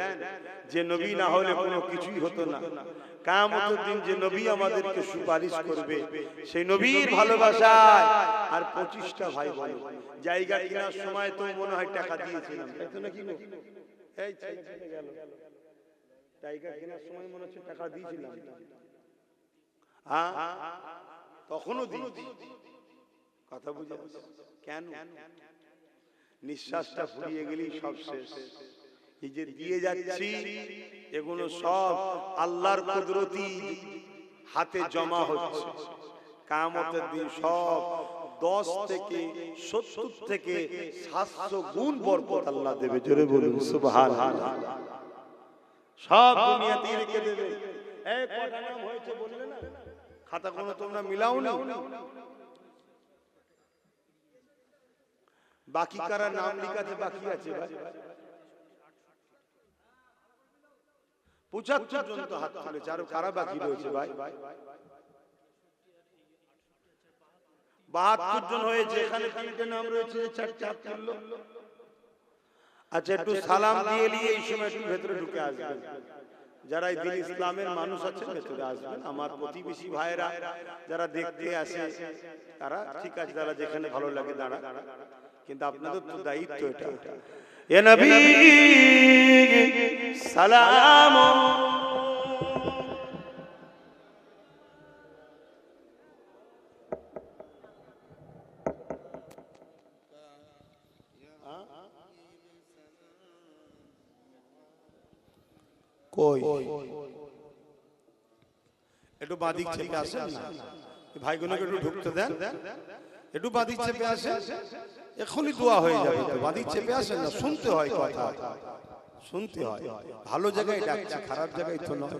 যে নবী না হলে কোনো কিছুই হতো না। কিয়ামতের দিন যে নবী আমাদেরকে সুপারিশ করবে, সেই নবীর ভালোবাসায় আর 25টা ভাই বলে জায়গা কেনার সময় তো মনে হয় টাকা দিয়েছিলাম, তাই তো নাকি গো? এই ছেলে গেল, জায়গা কেনার সময় মনে হচ্ছে টাকা দিয়েছিলাম। হ্যাঁ, তখনও দিয়েছি। কথা বুঝে কেন? নিঃশ্বাসটা ফুরিয়ে গেলেই সব শেষ। এই যে দিয়ে যাচ্ছি, এগুলো সব আল্লাহর কুদরতি হাতে জমা হচ্ছে। কিয়ামতের দিন সব 10 থেকে 70 থেকে 700 গুণ বরকত আল্লাহ দেবে। জোরে বলুন সুবহানাল্লাহ। সব দুনিয়াতে রেখে দেবে। এই কটা নাম হয়েছে বললে না? খাতা কোনো তোমরা মিলাও না। বাকি কারা নাম লিখাতে বাকি আছে ভাই? 75 জন তো হাত তুলেছে, আর কারা বাকি রয়েছে ভাই? 72 জন হয়েছে। এখানে 3টে নাম রয়েছে, 4টে হাত তুললো। আচ্ছা, একটু সালাম দিয়ে নিয়ে এই সময় একটু ভেতরে ঢুকে আসবেন। যারা এই দিন ইসলামের মানুষ আছেন ভেতরে আসবেন। আমার প্রতিবেশী ভাইরা যারা দেখতে আসে তারা ঠিক আছে, যারা যেখানে ভালো লাগে দাঁড়া, কিন্তু আপনাদের তো দায়িত্ব এটা। এ নবী সালাম, কই একটু বাদিক চেপে আসেন না, ভাইগুলোকে একটু ঢুকতে দেন। একটু বাদিক চেপে আসেন, এখনই দোয়া হয়ে যাবে। তো বাদিক চেপে আসেন না, শুনতে হয় কথা, শুনতে হয়। ভালো জায়গায় ডাকছে, খারাপ জায়গায় তো নয়।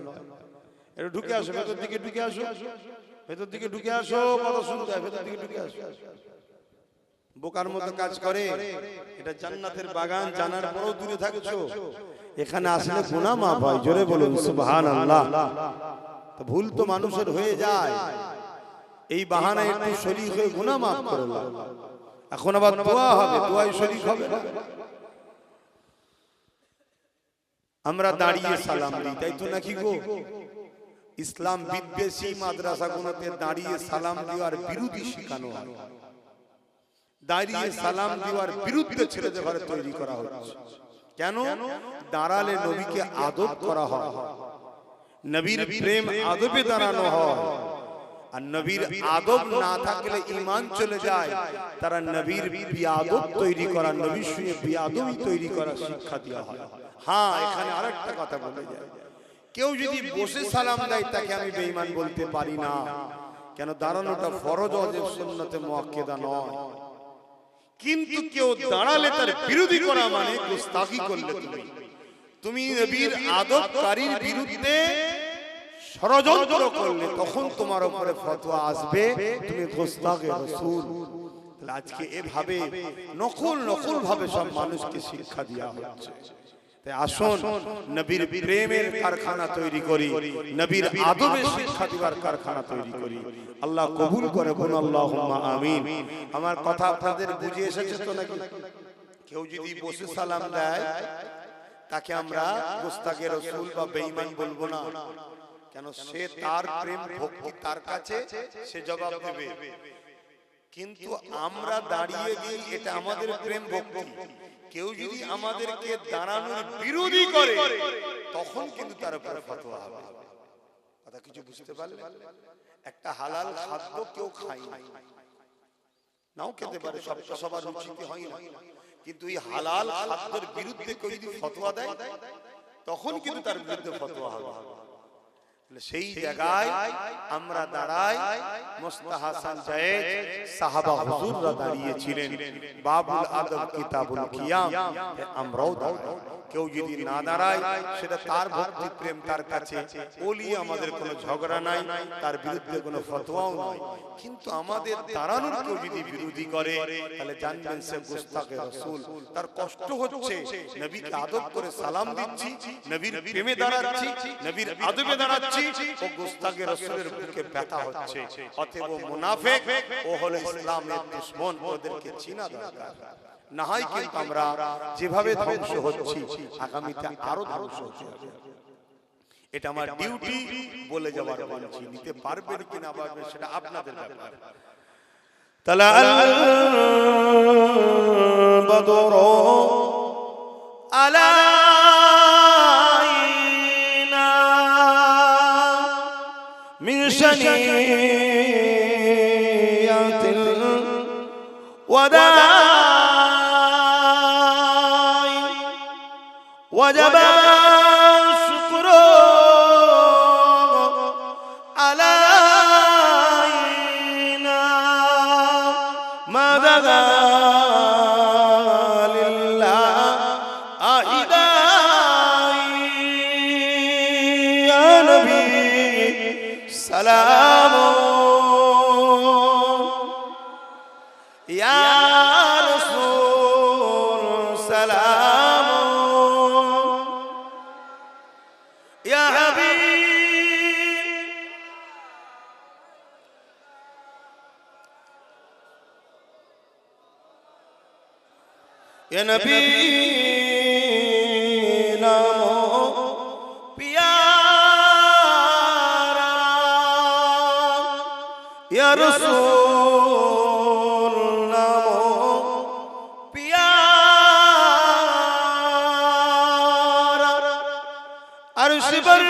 একটু ঢুকে আসো, ভেতর দিকে ঢুকে আসো, ভেতর দিকে ঢুকে আসো, কথা শুনতে হয়, ভেতর দিকে ঢুকে আসো। বোকার মতো কাজ করে। এটা জান্নাতের বাগান, জানার পরও দূরে থাকছো। এখানে আসলে গুনাহ মাফ হয়। জোরে বলুন সুবহানাল্লাহ। তো ভুল তো মানুষের হয়ে যায়, এই বাহানায় একটু শরীক হয়ে গুনাহ মাফ করে দাও। এখন আবার দোয়া হবে, দোয়ায় শরীক হবে না। আমরা দাঁড়িয়ে সালাম দিই, তাই তো নাকি গো? ইসলাম বিদ্বেষী মাদ্রাসাগুলোতে দাঁড়িয়ে সালাম দেওয়ার বিরোধী শেখানো হয়। দাঁড়িয়ে সালাম দেওয়ার বিরুদ্ধে ছেলেদের ঘরে তৈরি করা হচ্ছে। কেন? দাঁড়ালে নবীকে আদব করা হয়, নবীর প্রেম আদবে দাঁড়ানো হয়। আর নবীর আদব না থাকলে ঈমান চলে যায়। তারা নবীর বিয়াদব তৈরি করা, নবীর সঙ্গে বিয়াদবি তৈরি করা শিক্ষা দেওয়া হয়। হ্যাঁ, এখানে আরেকটা কথা বলে যায়, কেউ যদি বসে সালাম দেয় তাকে আমি বেঈমান বলতে পারি না। কেন? দাঁড়ানোটা ফরজ, ওয়াজিব, সুন্নতে মুআক্কাদা নয়। কিন্তু কেউ দাঁড়ালে তার বিরোধী করা মানে গুস্তাখি করলে তুমি নবীর আদবকারীর বিরুদ্ধে ষড়যন্ত্র করলে তখন তোমার উপরে ফতোয়া আসবে, তুমি গুস্তাখে রাসূল। আজকে এভাবে নকল ভাবে সব মানুষকে শিক্ষা দেওয়া হচ্ছে। তাই আসুন নবীর প্রেমের কারখানা তৈরি করি, নবীর আদবের শিক্ষা দেওয়ার কারখানা তৈরি করি। আল্লাহ কবুল করে, বলুন আল্লাহুম্মা আমিন। আমার কথা আপনাদের বুঝে এসেছে তো নাকি? কেউ যদি বসে সালাম দেয় তাকে আমরা গুস্তাখে রাসূল বা বেঈমান বলবো না। কেন? সে তার প্রেম ভক্তি তার কাছে, সে জবাব দেবে। কিন্তু আমরা দাঁড়িয়ে দিই, এটা আমাদের প্রেম ভক্তি। কেউ যদি আমাদেরকে দাঁড়ানোর বিরোধী করে তখন কিন্তু তার উপর ফতোয়া হবে। কথা কিছু বুঝতে পারলে? একটা হালাল খাদ্য কেউ খায় না, নাও খেতে পারে, সবার রুচিতে হয় না, কিন্তু এই হালাল খাদ্যের বিরুদ্ধে কেউ যদি ফতোয়া দেয় তখন কিন্তু তার বিরুদ্ধে ফতোয়া হবে। সেই জায়গায় আমরা দাঁড়াই। মুস্তাহাসান জায়েদ সাহাবা হুজুররা দাঁড়িয়েছিলেন, বাবুল আদব কিতাবুল কিয়াম, আমরাও দাঁড়াই। কেউ যদি না দাঁড়ায় সেটা তার ভক্তি প্রেম তার কাছে, ওলি আমাদের কোনো ঝগড়া নাই, তার বিরুদ্ধে কোনো ফতোয়াও নাই। কিন্তু আমাদের দাঁড়ানোর কেউ যদি বিরোধী করে তাহলে জানবেন সে গুস্তাখে রাসূল। তার কষ্ট হচ্ছে, নবীকে আদব করে সালাম দিচ্ছি, নবীর প্রেমে দাঁড়াচ্ছি, নবীর আদবে দাঁড়াচ্ছি, ও গুস্তাখে রাসূলের বুকে ব্যথা হচ্ছে। অতএব মুনাফিক, ও হলো ইসলামের দুশমন, ওদেরকে চিনা দরকার। না হয় কিন্তু আমরা যেভাবে ধ্বংস হচ্ছি আগামীতে আরো ধ্বংস হতে হবে। এটা আমার ডিউটি বলে যাওয়ার বলছি, নিতে পারবেন কিনা পারবেন সেটা আপনাদের ব্যাপার। তালা বদর আলাইনা মিন শানিয়াতিল ওয়াদাই ওয়াজাবা শুকরু আলাইনা মাদাগা লিল্লাহ আহিদাই ইয়া নবী সালাম ইয়া রাসূল সালাম ইয়া হাবিব ইয়া নবী নামো পিয়ারা ইয়া রাসূল নামো পিয়ারা अर्श पर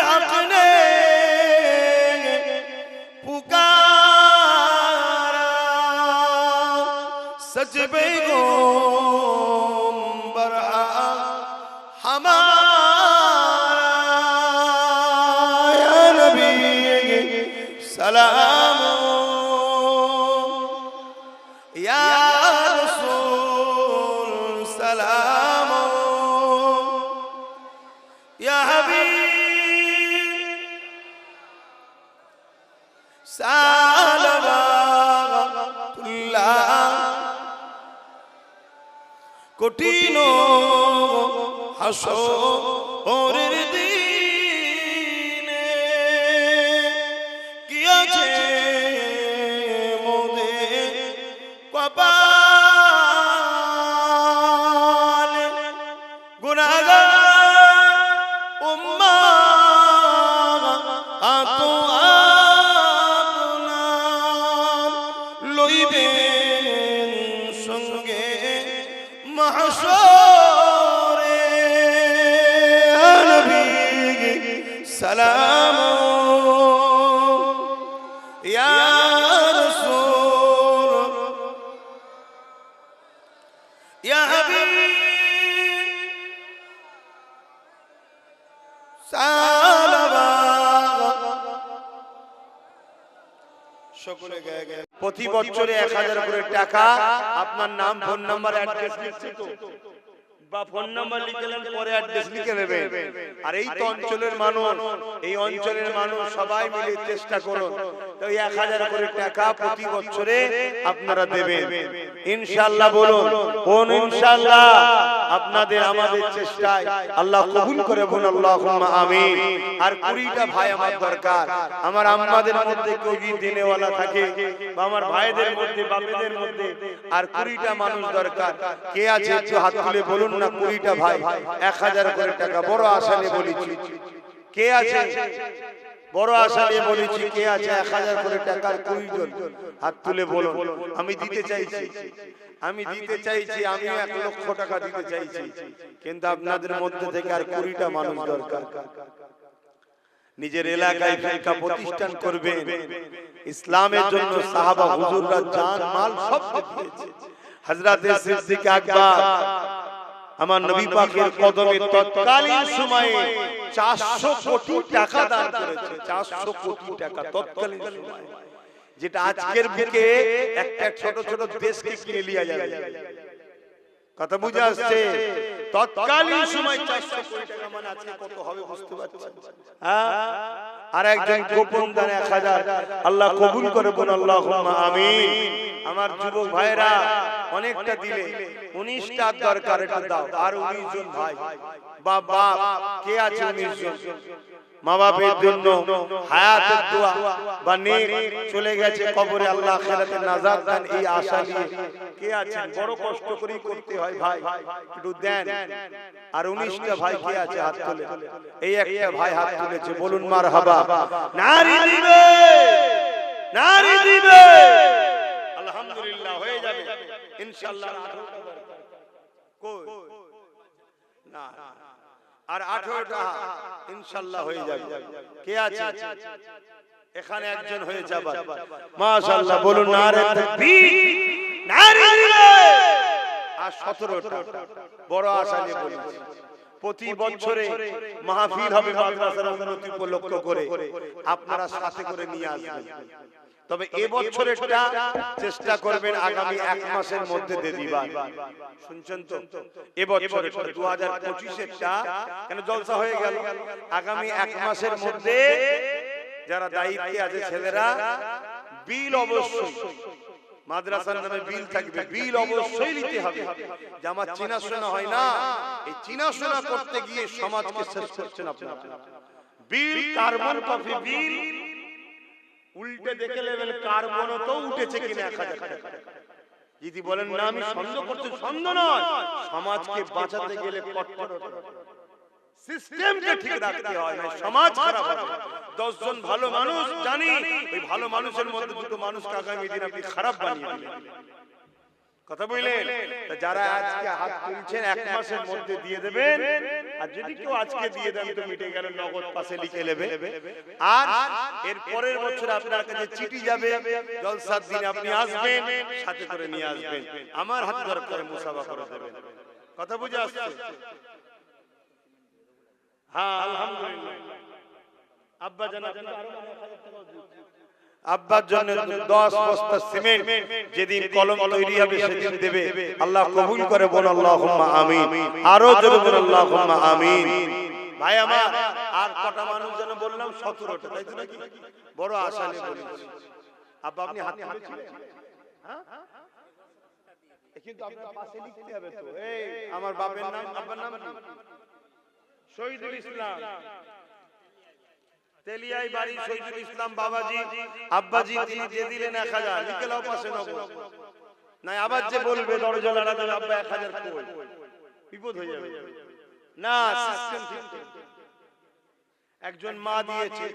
हक ने पुकारा सच पैगंबर हमारा या नबी सलाम या रसूल सलाम या हबीब सालवातुल्लाह কঠিন হাসরের দিনে কি আছে মোদের কপালে গুনাহগার উম্মাত আপনার লইবেন সঙ্গে মাহশরে নবী সালাম ইয়া রাসূল ইয়া হাবিব সকলে গায়ে গায়ে প্রতি বছরে 1000 করে টাকা আপনার নাম ফোন নাম্বার অ্যাড্রেস লিখছি তো বা ফোন নাম্বার লিখলেন পরে অ্যাড্রেস লিখে নেবেন। আর এই তো অঞ্চলের মানুষ, এই অঞ্চলের মানুষ সবাই মিলে চেষ্টা করুন তো 1000 করে টাকা প্রতি বছরে আপনারা দেবেন ইনশাআল্লাহ। বলুন কোন ইনশাআল্লাহ? আপনাদের আমাদের চেষ্টায় আল্লাহ কবুল করে বলুন আল্লাহুম্মা আমিন। আর 20টা ভাই আমার দরকার, আমার আম্মাদের মধ্যে কেউ যদি দেনেওয়ালা থাকে বা আমার ভাইদের মধ্যে বাপেদের মধ্যে আর 20টা মানুষ দরকার, কে আছে একটু হাত তুলে বলুন না। 20টা ভাই 1000 করে টাকা, বড় আশা নিয়ে বলেছি, কে আছে? বড় আশা নিয়ে বলেছি, কে আছে 1000 করে টাকার 20 জন হাত তুলে বলুন। আমি দিতে চাইছি, আমি দিতে চাইছি, আমি 1 লক্ষ টাকা দিতে চাইছি, কিন্তু আপনাদের মধ্যে থেকে আর 20টা মানুষ দরকার। নিজের এলাকায় ফিরকা প্রতিষ্ঠান করবেন, ইসলামের জন্য সাহাবা হুজুররা জান মাল সব দিয়েছে। হযরতে সিদ্দিক আকবর আমার নবী পাকের কদমে তৎকালীন সময়ে 400 কোটি টাকা দান করেছে। 400 কোটি টাকা তৎকালীন সময়ে, যেটা আজকের বুকে একটা ছোট ছোট দেশকে কিনে লিয়া যাবে। কথা বুঝে আসছে? তৎকালীন সময় 400 কোটি টাকা মানে আজকে কত হবে বুঝতে পারছেন? হ্যাঁ, আর একজন গোপন দান 1000 আল্লাহ কবুল করে বলুন আল্লাহুম্মা আমিন। আমার যুবক ভাইরা অনেকটা দিলে, 19টা দরকার, এটা দাও। আর 19 জন ভাই বা বাপ, কে আছে 19 জন? মা বাপের জন্য হায়াতের দোয়া বা নেক চলে গেছে কবরে, আল্লাহ আখিরাতে নাজাত দেন, এই আশা নিয়ে কে আছেন? বড় কষ্ট করেই করতে হয় ভাই, একটু দেন। আর 19টা ভাই কে আছে হাত তুলে? এই একটা ভাই হাত তুলেছে, বলুন মারহাবা। নারী দিবে, নারী দিবে, আলহামদুলিল্লাহ হয়ে যাবে ইনশাআল্লাহ। কই না, আর 18টা ইনশাআল্লাহ হয়ে যাবে। কে আছে এখানে? একজন হয়ে যাবে মাশাআল্লাহ, বলুন নারে তাকবীর, নারী দিবে। আর 17টা বড় আশা নিয়ে বলেছি, প্রতি বছরে মাহফিল হবে মাদ্রাসার উন্নতি উপলক্ষ করে, আপনারা সাথে করে নিয়ে আসবেন। তবে এবছরেরটা চেষ্টা করবেন আগামী 1 মাসের মধ্যে দিয়ে দিবার। শুনছেন তো? এবছরের 2025-এরটা কেন জলসা হয়ে গেল, আগামী 1 মাসের মধ্যে যারা দায়িত্বে আছে ছেলেরা, বিল অবশ্যই মাদ্রাসার নামে বিল থাকবে, বিল অবশ্যই নিতে হবে। যে আমার চিনাশোনা হয় না, এই চিনাশোনা করতে গিয়ে সমাজকে শেষ করছেন আপনারা। বিল কার্বন কপি বিল উল্টে দেখে লেভেল কার্বন তো উঠেছে কিনা 1000 টাকা। যদি বলেন না আমি সন্দেহ করছি, সন্দেহ নয়, সমাজকে বাঁচাতে গেলে কঠোর সিস্টেমকে ঠিক রাখতে হয়, না সমাজ খারাপ হবে। 10 জন ভালো মানুষ জানি, ওই ভালো মানুষের মধ্যে দুটো মানুষকে আগামী দিন আপনি খারাপ বানিয়ে দিলেন। কথা বললেন? যারা আজকে হাত তুলছেন 1 মাসের মধ্যে দিয়ে দেবেন, আর যদি কেউ আজকে দিয়ে দেন তো মিটে গেল, নগদ পাশে লিখে নেবে। আর এর পরের বছর আপনার কাছে চিঠি যাবে, জলসার দিনে আপনি আসবেন, সাথে করে নিয়ে আসবেন, আমার হাত দরকার মুসাফা করে দেবেন। কথা বুঝে আসছে? হ্যাঁ আলহামদুলিল্লাহ। আব্বা জান আব্বার জন্য 10 বস্তা সিমেন্ট যেদিন কলম তৈরি হবে সেদিন দেবে, আল্লাহ কবুল করে বল আল্লাহুম্মা আমিন। আরো জোরে বল আল্লাহুম্মা আমিন। ভাই আমার আর কটা মানুষ যেন বললাম? 17টা, তাই তো নাকি? বড় আশা নিয়ে বলেছি। আব্বা আপনি হাত তুলেছিলেন? হ্যাঁ, কিন্তু আপনার পাশে লিখতে হবে তো। এই আমার বাবার নাম, আব্বার নাম কি? শহীদুল ইসলাম তেলিয়াই বাড়ি, শহীদুল ইসলাম বাবাজি, আব্বাজি তিনি দিয়ে দিলেন 1000, লিখে নাও পাশে নগদ। না আবার যে বলবে দরজা লাড়া দেবে, আব্বা 1000 কই, বিপদ হয়ে যাবে। না সিস্টেম ঠিক। একজন মা দিয়েছে,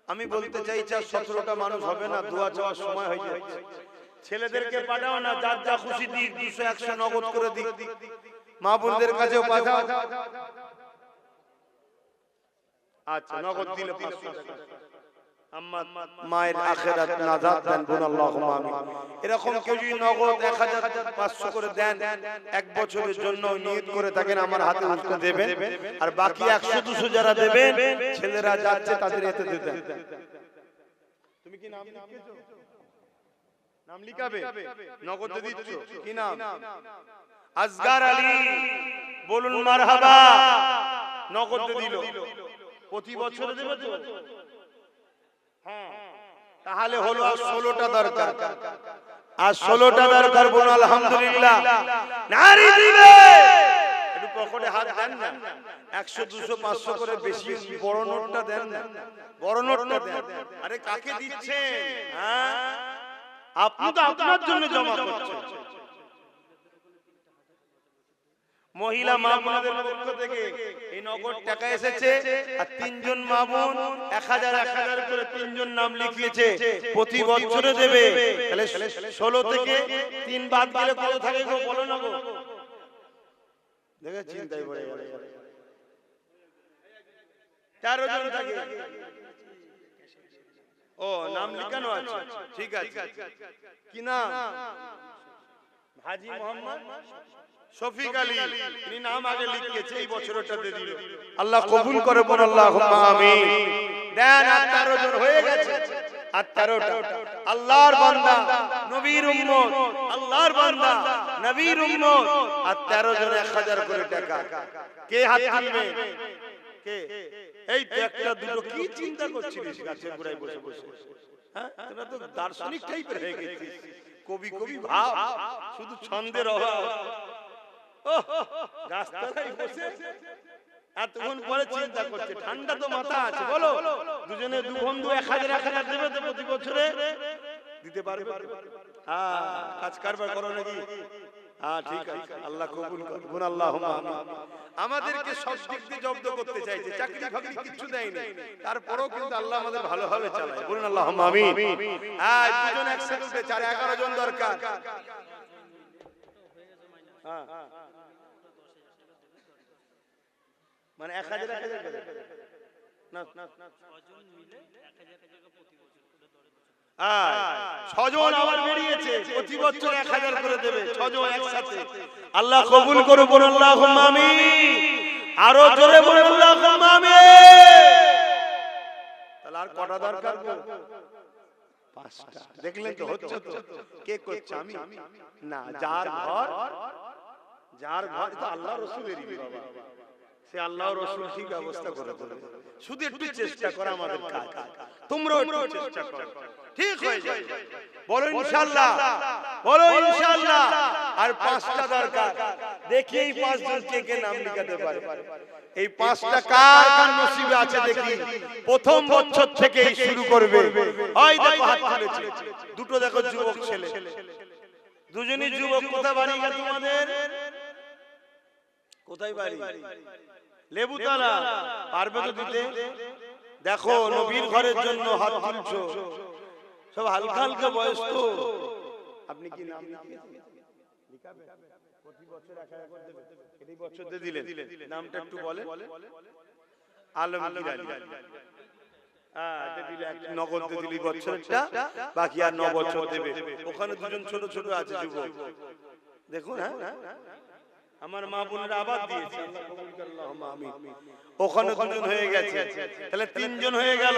আমি বলতে চাইছি 17টা মানুষ হবে না, দোয়া চাওয়ার সময় হয়ে যাচ্ছে। ছেলেদেরকে পাঠাও না, যার যা খুশি দিক, 200 100 নগদ করে দিক, মা বোনদের কাছেও পাঠাও। আচ্ছা নগদ দিলে 500 টাকা, আম্মা মায়ের আখিরাত নাজাত দেন, বলুন আল্লাহুম্মা আমিন। এরকম কেউ যদি নগদ 1000 500 করে দেন, 1 বছরের জন্য নিয়ত করে থাকেন আমার হাতে উঠতে দেবেন, আর বাকি 100 200 যারা দেবেন ছেলেরা যাচ্ছে তাদের এতে দেবেন। তুমি কি নাম লিখেছো? নাম লিখাবে, নগদ দিচ্ছ কি নাম? আসগার আলী, বলুন মারহাবা। নগদ দিল, প্রতি বছর দেবে তো? হ্যাঁ, তাহলে হলো আর 16টা দরকার, আর 16টা দরকার, বলুন আলহামদুলিল্লাহ। নারী দিবে, একটু পকেটে হাত দেন না, 100 200 500 করে বেশি বড় নোটটা দেন না, বড় নোটটা দেন। আরে কাকে দিচ্ছেন? হ্যাঁ, আপনি তো আপনার জন্য জমা করছেন। মহিলা মা বোনদের পক্ষ থেকে এই নগদ টাকা এসেছে, আর 3 জন মা বোন 1000 1000 করে 3 জন নাম লিখিয়েছে, প্রতি বছরে দেবে। তাহলে 16 থেকে 3 বাদ গেলে কত থাকে গো, বলো না গো? দেখে চিন্তাই পড়ে গেল। 13 জন থাকে। ও নাম লিখানো আছে, ঠিক আছে। কি নাম? হাজী মোহাম্মদ শফিক আলী, তিনি নাম আগে লিখিয়েছে, এই বছরটা দিয়ে দিল, আল্লাহ কবুল করে, বল আল্লাহুম্মা আমিন। দেন, আর 13 জন হয়ে গেছে, আর 13টা আল্লাহর বান্দা, নবীর উম্মত, আল্লাহর বান্দা, নবীর উম্মত, আর 13 জন 1000 করে টাকা। কে হাত তুলবে? কে? এই তো একটা দুটো কি চিন্তা করছিস গাছের গোড়ায় বসে বসে? হ্যাঁ, তোরা তো দার্শনিক টাইপের হয়ে গেছিস, কবি কবি ভাব, শুধু ছন্দের অভাব। গাছতলায় বসে এতক্ষণ পরে চিন্তা করছে, ঠান্ডা তো মাথা আছে, বলো দুজনে দু বন্ধু 1000 দেবে তো প্রতি বছরে দিতে পারবে? কাজ কারবার করো নাকি? ঠিক আছে, আল্লাহ কবুল করুন, আল্লাহুম্মা আমিন। আমাদেরকে সব দিক দিয়ে জব্দ করতে চাইছে, চাকরি ফাকরি কিছু দেয়নি, তারপরেও কিন্তু আল্লাহ আমাদের ভালোভাবে চালায়, বলুন আল্লাহুম্মা আমিন। দুজন একসাথে উঠে 11 জন দরকার। মানে 1000 না, 6জন আবার বেরিয়েছে, প্রতি বছর 1000 করে দেবে, 6জন একসাথে। আল্লাহ কবুল করুন, বলুন আল্লাহুম্মা আমিন। আরো জোরে বলুন আল্লাহুম্মা আমিন। তাহলে আর কটা দরকার গো? 5টা। দেখলেন তো, হচ্ছে তো। কে করছে? আমি না, যার ঘর তো আল্লাহ রাসূলেরই বাবা, সে আল্লাহ রাসূল কি ব্যবস্থা করে দেবে। শুধু একটু চেষ্টা করা আমাদের কাজ, তোমরাও একটু চেষ্টা করো, ঠিক হয়ে যাবে। বলো ইনশাআল্লাহ, বলো ইনশাআল্লাহ। আর 5টা দরকার। দেখি এই 5 জন কে নাম লিখাতে পারে। এই 5টা কার কার নসিবে আছে দেখি। প্রথম বছর থেকেই শুরু করবে। ওই দেখো হাত তুলেছে, দুটো দেখো যুবক ছেলে, দুজনই যুবক। কোথায় বাড়ি গেল তোমাদের? কোথায় বাড়ি? লেবুতলা। পারবে তো দিতে? দেখো নবীর ঘরের জন্য হাত তুলছো, সব হালকা হালকা বয়স তো। আপনি কি নাম লিখাবেন? প্রতি বছর 1000 করে দেবেন, এই বছর দিয়ে দিলেন, নামটা একটু বলেন। আলমগীর আলী। নগদ দিয়ে দিলি বছরটা, বাকি আর 9 বছর দেবে। ওখানে দুজন ছোট ছোট আছে যুবক, দেখুন। আমার মা বোনেরা আবার দিয়েছে, আল্লাহ কবুল করুন, আল্লাহুম্মা আমিন। ওখানে দুজন হয়ে গেছে, তাহলে 3 জন হয়ে গেল।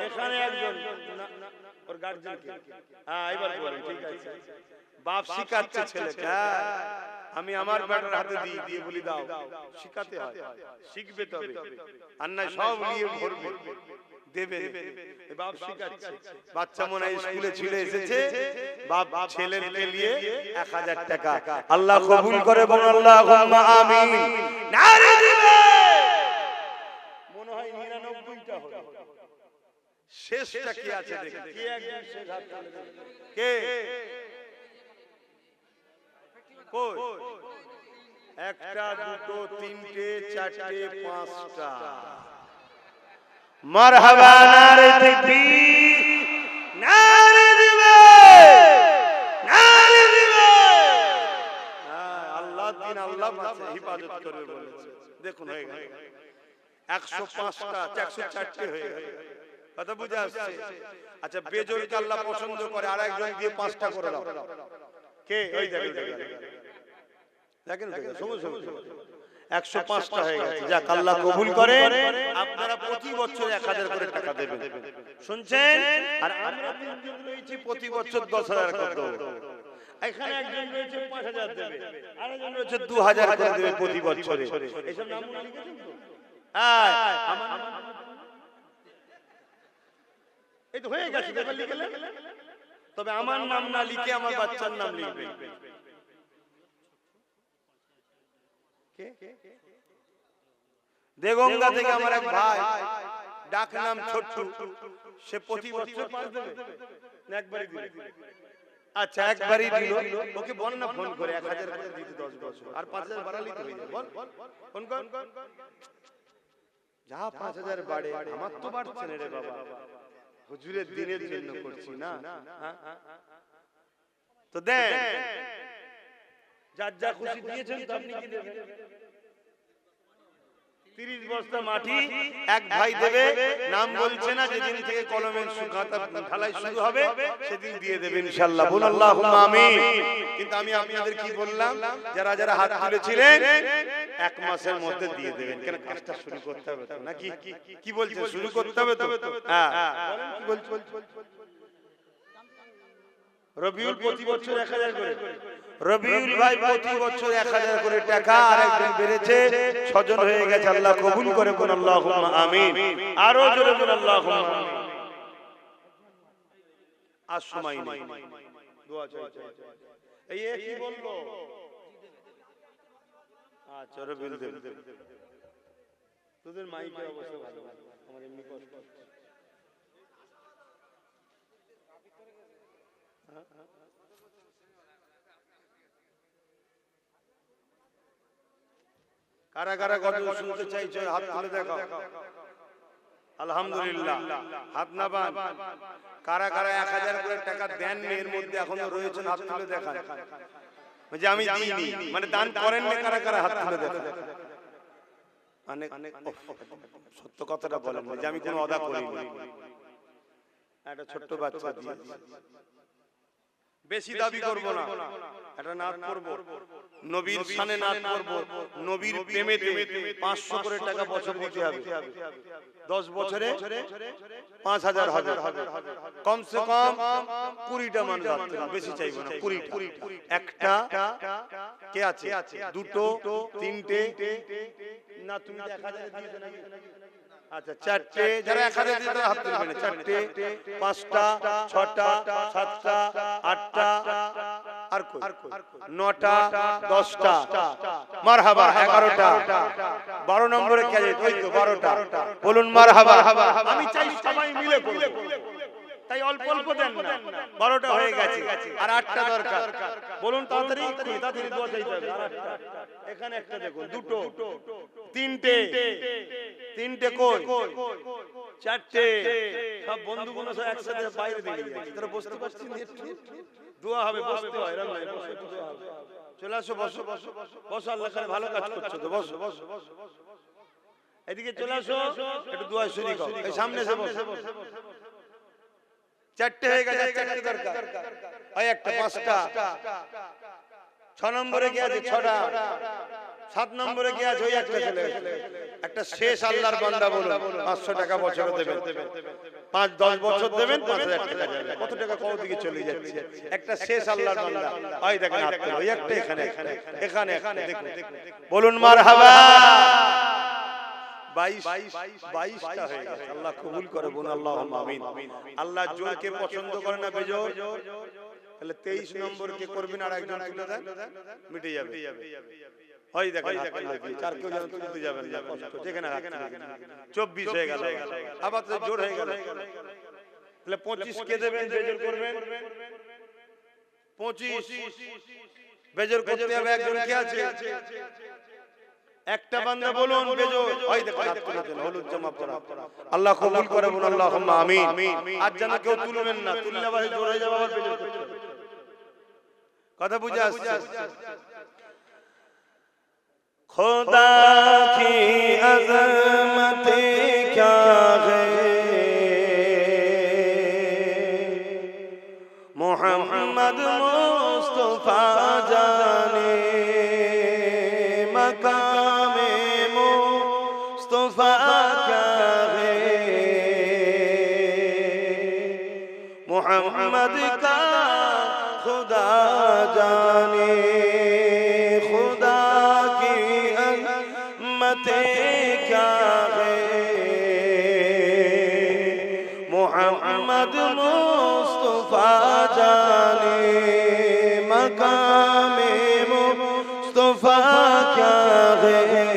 এখানে একজন, ওর গার্জিয়ান কে? এবার বলেন, ঠিক আছে। বাপ শিখাচ্ছে ছেলেকে, আমি আমার বেটার হাতে দিয়ে বলি দাও, শিখাতে হয়, শিখবে তবে, আর না সব নিয়ে ভরবে, দেবে। বাপ শিখাচ্ছে, বাচ্চা মনে হয় স্কুলে ছিল, এসেছে, বাপ ছেলেকে নিয়ে 1000 টাকা। আল্লাহ কবুল করে, বলুন আল্লাহুম্মা আমিন। নারে দিবে, মনে হয় 99টা হলো, শেষটা কি আছে দেখি। কে একজন শেষ হাত তুলে দেবে? কে? কই? 1টা 2টো 3টে 4টে 5টা। মারহাবা, নারে তাকবীর, নারে দিবে, নারে দিবে। আল্লাহ দিন আল্লাহ পাশে হিফাজত করবে বলেছে। দেখুন হয়ে গেল 105টা, 104টে হয়ে গেল। কথা বুঝে আসছে? আচ্ছা, বেজোরকে আল্লাহ পছন্দ করে, আর একজন দিয়ে 5টা করে দাও। কে? ওই দেখেন, দেখেন, সমস্যা 105টা হয়ে গেছে। যাক, আল্লাহ কবুল করেন। আপনারা প্রতি বছর 1000 করে টাকা দেবেন, শুনছেন? আর আমরা 3 জন রয়েছি, প্রতি বছর 10,000 করে দেব। এখানে একজন রয়েছে 5000 দেবে, আরেকজন রয়েছে 2000 করে দেবে প্রতি বছরে। এসব নাম লিখেছেন তো? এই তো হয়ে গেছে, দেখো লিখলেন। তবে আমার নাম না লিখে আমার বাচ্চার নাম লিখবেন। দেগঙ্গা থেকে আমার এক ভাই, ডাক নাম ছোট্টু, সে প্রতি বছর 5 দেবে না একবারই দিবে? আচ্ছা, একবারই দিল। ওকে বল না ফোন করে 1000 করে দিতে 10 বছর, আর 5000 বাড়ালেই তো হয়ে যাবে। বল, ফোন কর। যা 5000 বাড়ে, আমার তো বাড়ছে না রে বাবা, হুজুরের দিনের জন্য করছি না। তো দেন, যার যা খুশি দিয়েছেন, তো আপনি কি দেবেন? 30 বস্তা মাটি এক ভাই দেবে, নাম বলছে না, যেদিন থেকে কলমের খাতা ঢালাই শুরু হবে সেদিন দিয়ে দেবেন ইনশাআল্লাহ। বলুন আল্লাহুম্মা আমিন। কিন্তু আমি আপনাদের কি বললাম, যারা যারা হাত তুলেছিলেন 1 মাসের মধ্যে দিয়ে দেবেন, কেন কাজটা শুরু করতে হবে তো নাকি? কি বলছেন, শুরু করতে হবে তো? হ্যাঁ, বলেন কি বলছেন? রবিউল প্রতি বছর 1000 করে, রবিউল ভাই প্রতি বছর 1000 করে টাকা, আর একজন বেড়েছে, 6 জন হয়ে গেছে। আল্লাহ কবুল করে, বলুন আল্লাহুম্মা আমিন। আরো জোরে বলুন আল্লাহুম্মা আমিন। আর সময় নেই, দোয়া চাইতে। এই কি বললো? আচ্ছা, রবিউল দেব। তোদের মাইকের অবস্থা ভালো, আমার এমনি কষ্ট। কারা কারা গজল শুনতে চাইছো হাত তুলে দেখাও। আলহামদুলিল্লাহ, হাত না বান। কারা কারা 1000 করে টাকা দেন এর মধ্যে এখনো রয়েছেন, হাত তুলে দেখান। যে আমি দিইনি মানে দান করেন না, কারা কারা হাত তুলে দেখান। মানে সত্য কথাটা বলেন যে আমি কোনো অদা করিনি। একটা ছোট্ট বাচ্চা দিয়ে বেশি দাবি করব না, এটা নাত করব, নবীর শানে নাত করব, নবীর প্রেমেতে 500 করে টাকা বছর দিতে হবে। 10 বছরে 5000 হবে, কমসে কম 20টা মানুষ আসতে হবে, বেশি চাইবো না, 20টা। একটা কে আছে, দুটো, তিনটে, না তুমি 1000 দিয়েছো নাকি? আচ্ছা, চারটে, যারা 1000 দিয়ে তারা হাত তুলবেন। চারটে, পাঁচটা, ছটা, সাতটা, আটটা, আর কই 9টা, 10টা, মারহাবা, 11টা, 12 নম্বরে কে আছে? ওই তো 12টা, বলুন মারহাবা। আমি চাই সবাই মিলে করব, তাই অল্প অল্প দেন না। 12টা হয়ে গেছে, আর 8টা দরকার। বলুন তাড়াতাড়ি, তাড়াতাড়ি দোয়া চাইতে হবে। আর 8টা, এখানে একটা দেখুন, দুটো, তিনটে, তিনটে কই, চারটে, সব বন্ধুগুলো সব একসাথে বাইরে দিয়ে যাচ্ছে। তারা বসতে পারছি না, একটু দোয়া হবে, বসতে হয়, এরকম নয়, বসে দোয়া হবে। চলে আসো, বসো বসো বসো, আল্লাহ করে ভালো কাজ করছো তো, বসো বসো বসো। এদিকে চলে আসো, একটু দোয়া শরীক হও, এই সামনে এসে বসো। চারটে হয়ে গেছে, চারটে দরকার, ওই একটা, 5টা, 6 নম্বরে কি আছে? 6টা, 7 নম্বরে কি আছে? ওই একটা চলে গেছে। একটা শেষ আল্লাহর বান্দা বলুন 500 টাকা বছরে দেবেন, 5-10 বছর দেবেন, 5000 টাকা যাবে। কত টাকা কোন দিকে চলে যাচ্ছে? একটা শেষ আল্লাহর বান্দা, ওই দেখেন হাত তোলো, ওই একটা এখানে, এখানে দেখুন, বলুন মারহাবা। 22টা হয়ে গেছে। আল্লাহ কবুল করে, বলুন আল্লাহুম্মা আমিন। আল্লাহ জোরকে পছন্দ করে না, বেজোর। তাহলে 23 নম্বর কে করবেন, আর একজন তুলে দেন, মিটে যাবে। ওই দেখেন হাত তুলে দিয়েছে, আর কেউ যেন তুলতে যাবেন না, কষ্ট। যেখানে হাত তুলে দিন। 24 হয়ে গেল, আবার তো জোর হয়ে গেল। তাহলে 25 কে দেবেন, বেজোর করবেন। 25 বেজোর করতে হবে। একজন কে আছে? একটা বান্দা বলুন বেজোর। ওই দেখেন হাত তুলে দেন, হলুদ জামা পরা। আল্লাহ কবুল করে, বলুন আল্লাহুম্মা আমিন। আর যেন কেউ তুলবেন না, তুললে আবার জোর হয়ে যাবে, আবার বেজোর করতে হবে। কথা বুঝে আসছে? खुदा की अज़मत क्या है, मोहम्मद मुस्तफा जाने मकामे मुस्तफा क्या है, मोहम्मद का खुदा जाने, क्या है, मोहम्मद मुस्तफा जाने मकामे मुस्तफा क्या है,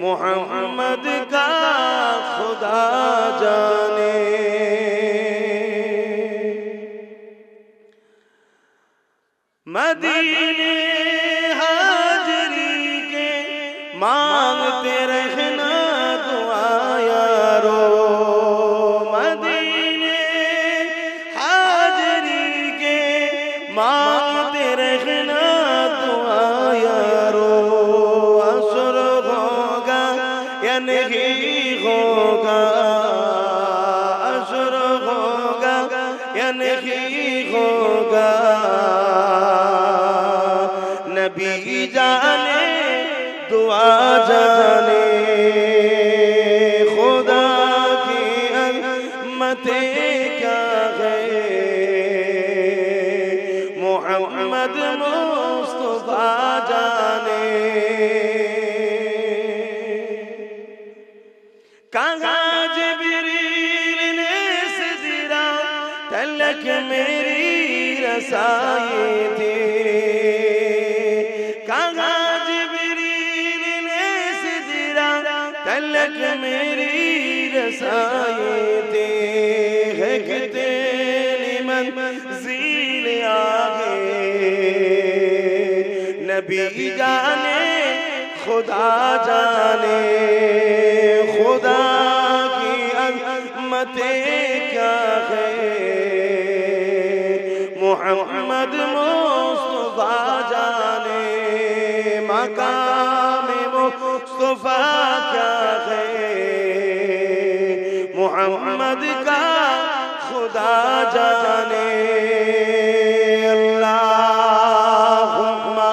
मोहम्मद का खुदा जाने। मदीने मांगते रहना दुआ यारो, मदीने हाजरी के मांगते रहना दुआ यारो, असर होगा या नहीं होगा, असर होगा या नहीं होगा, नबी जाने दुआ जाने, खुदा की अज़मतें क्या है, मोहम्मद मुस्तफा जाने। कहाँ जिब्रील ने सिजरा तलक मेरी रसाई थी, कहाँ जिब्रील ने मेरी रसायते है कि तेरी मंज़िल आगे नबी जाने खुदा जाने खुदा की अज़मते क्या है मोहम्मद मुस्तफा जाने मकाम मुस्तफा क्या है मोहम्मद का खुदा जाने अल्लाहुम्मा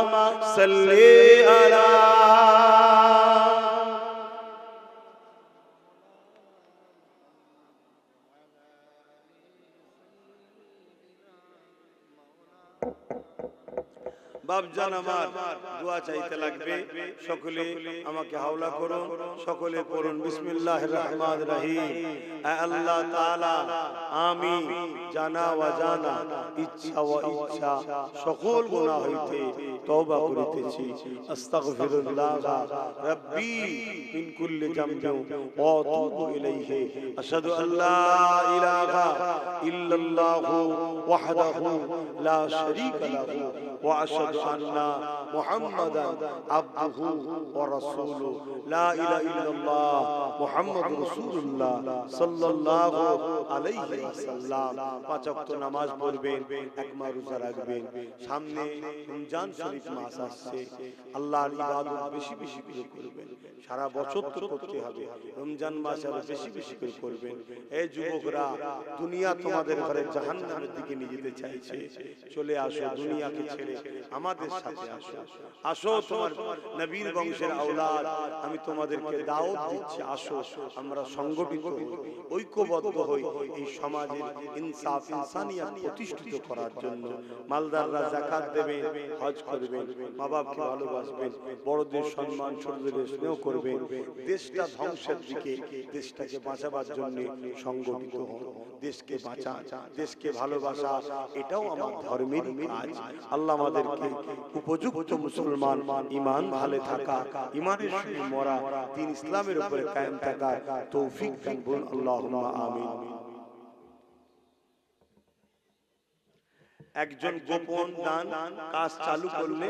सल्ली अला বাপজান আমার দোয়া চাইতে লাগবে সকলে আমাকে হাওলা করুন সকলে পড়ুন বিসমিল্লাহির রহমানির রহিম এ আল্লাহ তাআলা আমি জানা ওয়া জানা ইচ্ছা ওয়া ইচ্ছা সকল গুনাহ হইতে তওবা করিতেছি আস্তাগফিরুল্লাহ রাব্বি মিন কুল্লি জামবিন ওয়া আতুবু ইলাইহি আশহাদু আল্লা ইলাহা ইল্লাল্লাহু ওয়াহদাহু লা শারীকা লাহু ওয়া আশহাদু আন্না মুহাম্মাদান আবদুহু ওয়া রাসূলুহু লা ইলাহা ইল্লাল্লাহ মুহাম্মাদুর রাসূলুল্লাহ সাল্লাল্লাহু আলাইহি ওয়াসাল্লাম পাঁচ ওয়াক্ত নামাজ পড়বেন একমা রোজা রাখবেন সামনে রমজান শরীফ মাস আসছে আল্লাহর ইবাদত বেশি বেশি করে করবেন সারা বছর তো করতে হবে রমজান মাসে আরো বেশি বেশি করে করবেন এই যুবকরা দুনিয়া তোমাদের ঘরে জাহান্নামের দিকে নিয়ে যেতে চাইছে চলে আসো দুনিয়াকে ছেড়ে আমাদের সাথে আসো আসো তোমার নবীর বংশের আওলাদ আমি তোমাদেরকে দাওয়াত দিচ্ছি আসো আমরা সংগঠিত হই ঐক্যবদ্ধ হই এই সমাজের ইনসাফ ইনসানিয়ত প্রতিষ্ঠিত করার জন্য মালদাররা যাকাত দেবেন হজ করবেন মা বাপকে ভালোবাসবেন বড়দের সম্মান ছোটদের স্নেহ করবেন দেশটা ধ্বংসের দিকে দেশটাকে বাঁচাবার জন্য সংগঠিত হন দেশকে বাঁচান দেশকে ভালোবাসা এটাও আমার ধর্মের কাজ আল্লাহ আমাদেরকে উপযুক্ত মুসলমান ঈমান ভালো থাকা ঈমানের সঙ্গে মরা দ্বীন ইসলামের উপরে কায়েম থাকা তৌফিক দান করুন আল্লাহুম্মা আমিন একজন গোপন দান কাজ চালু করলে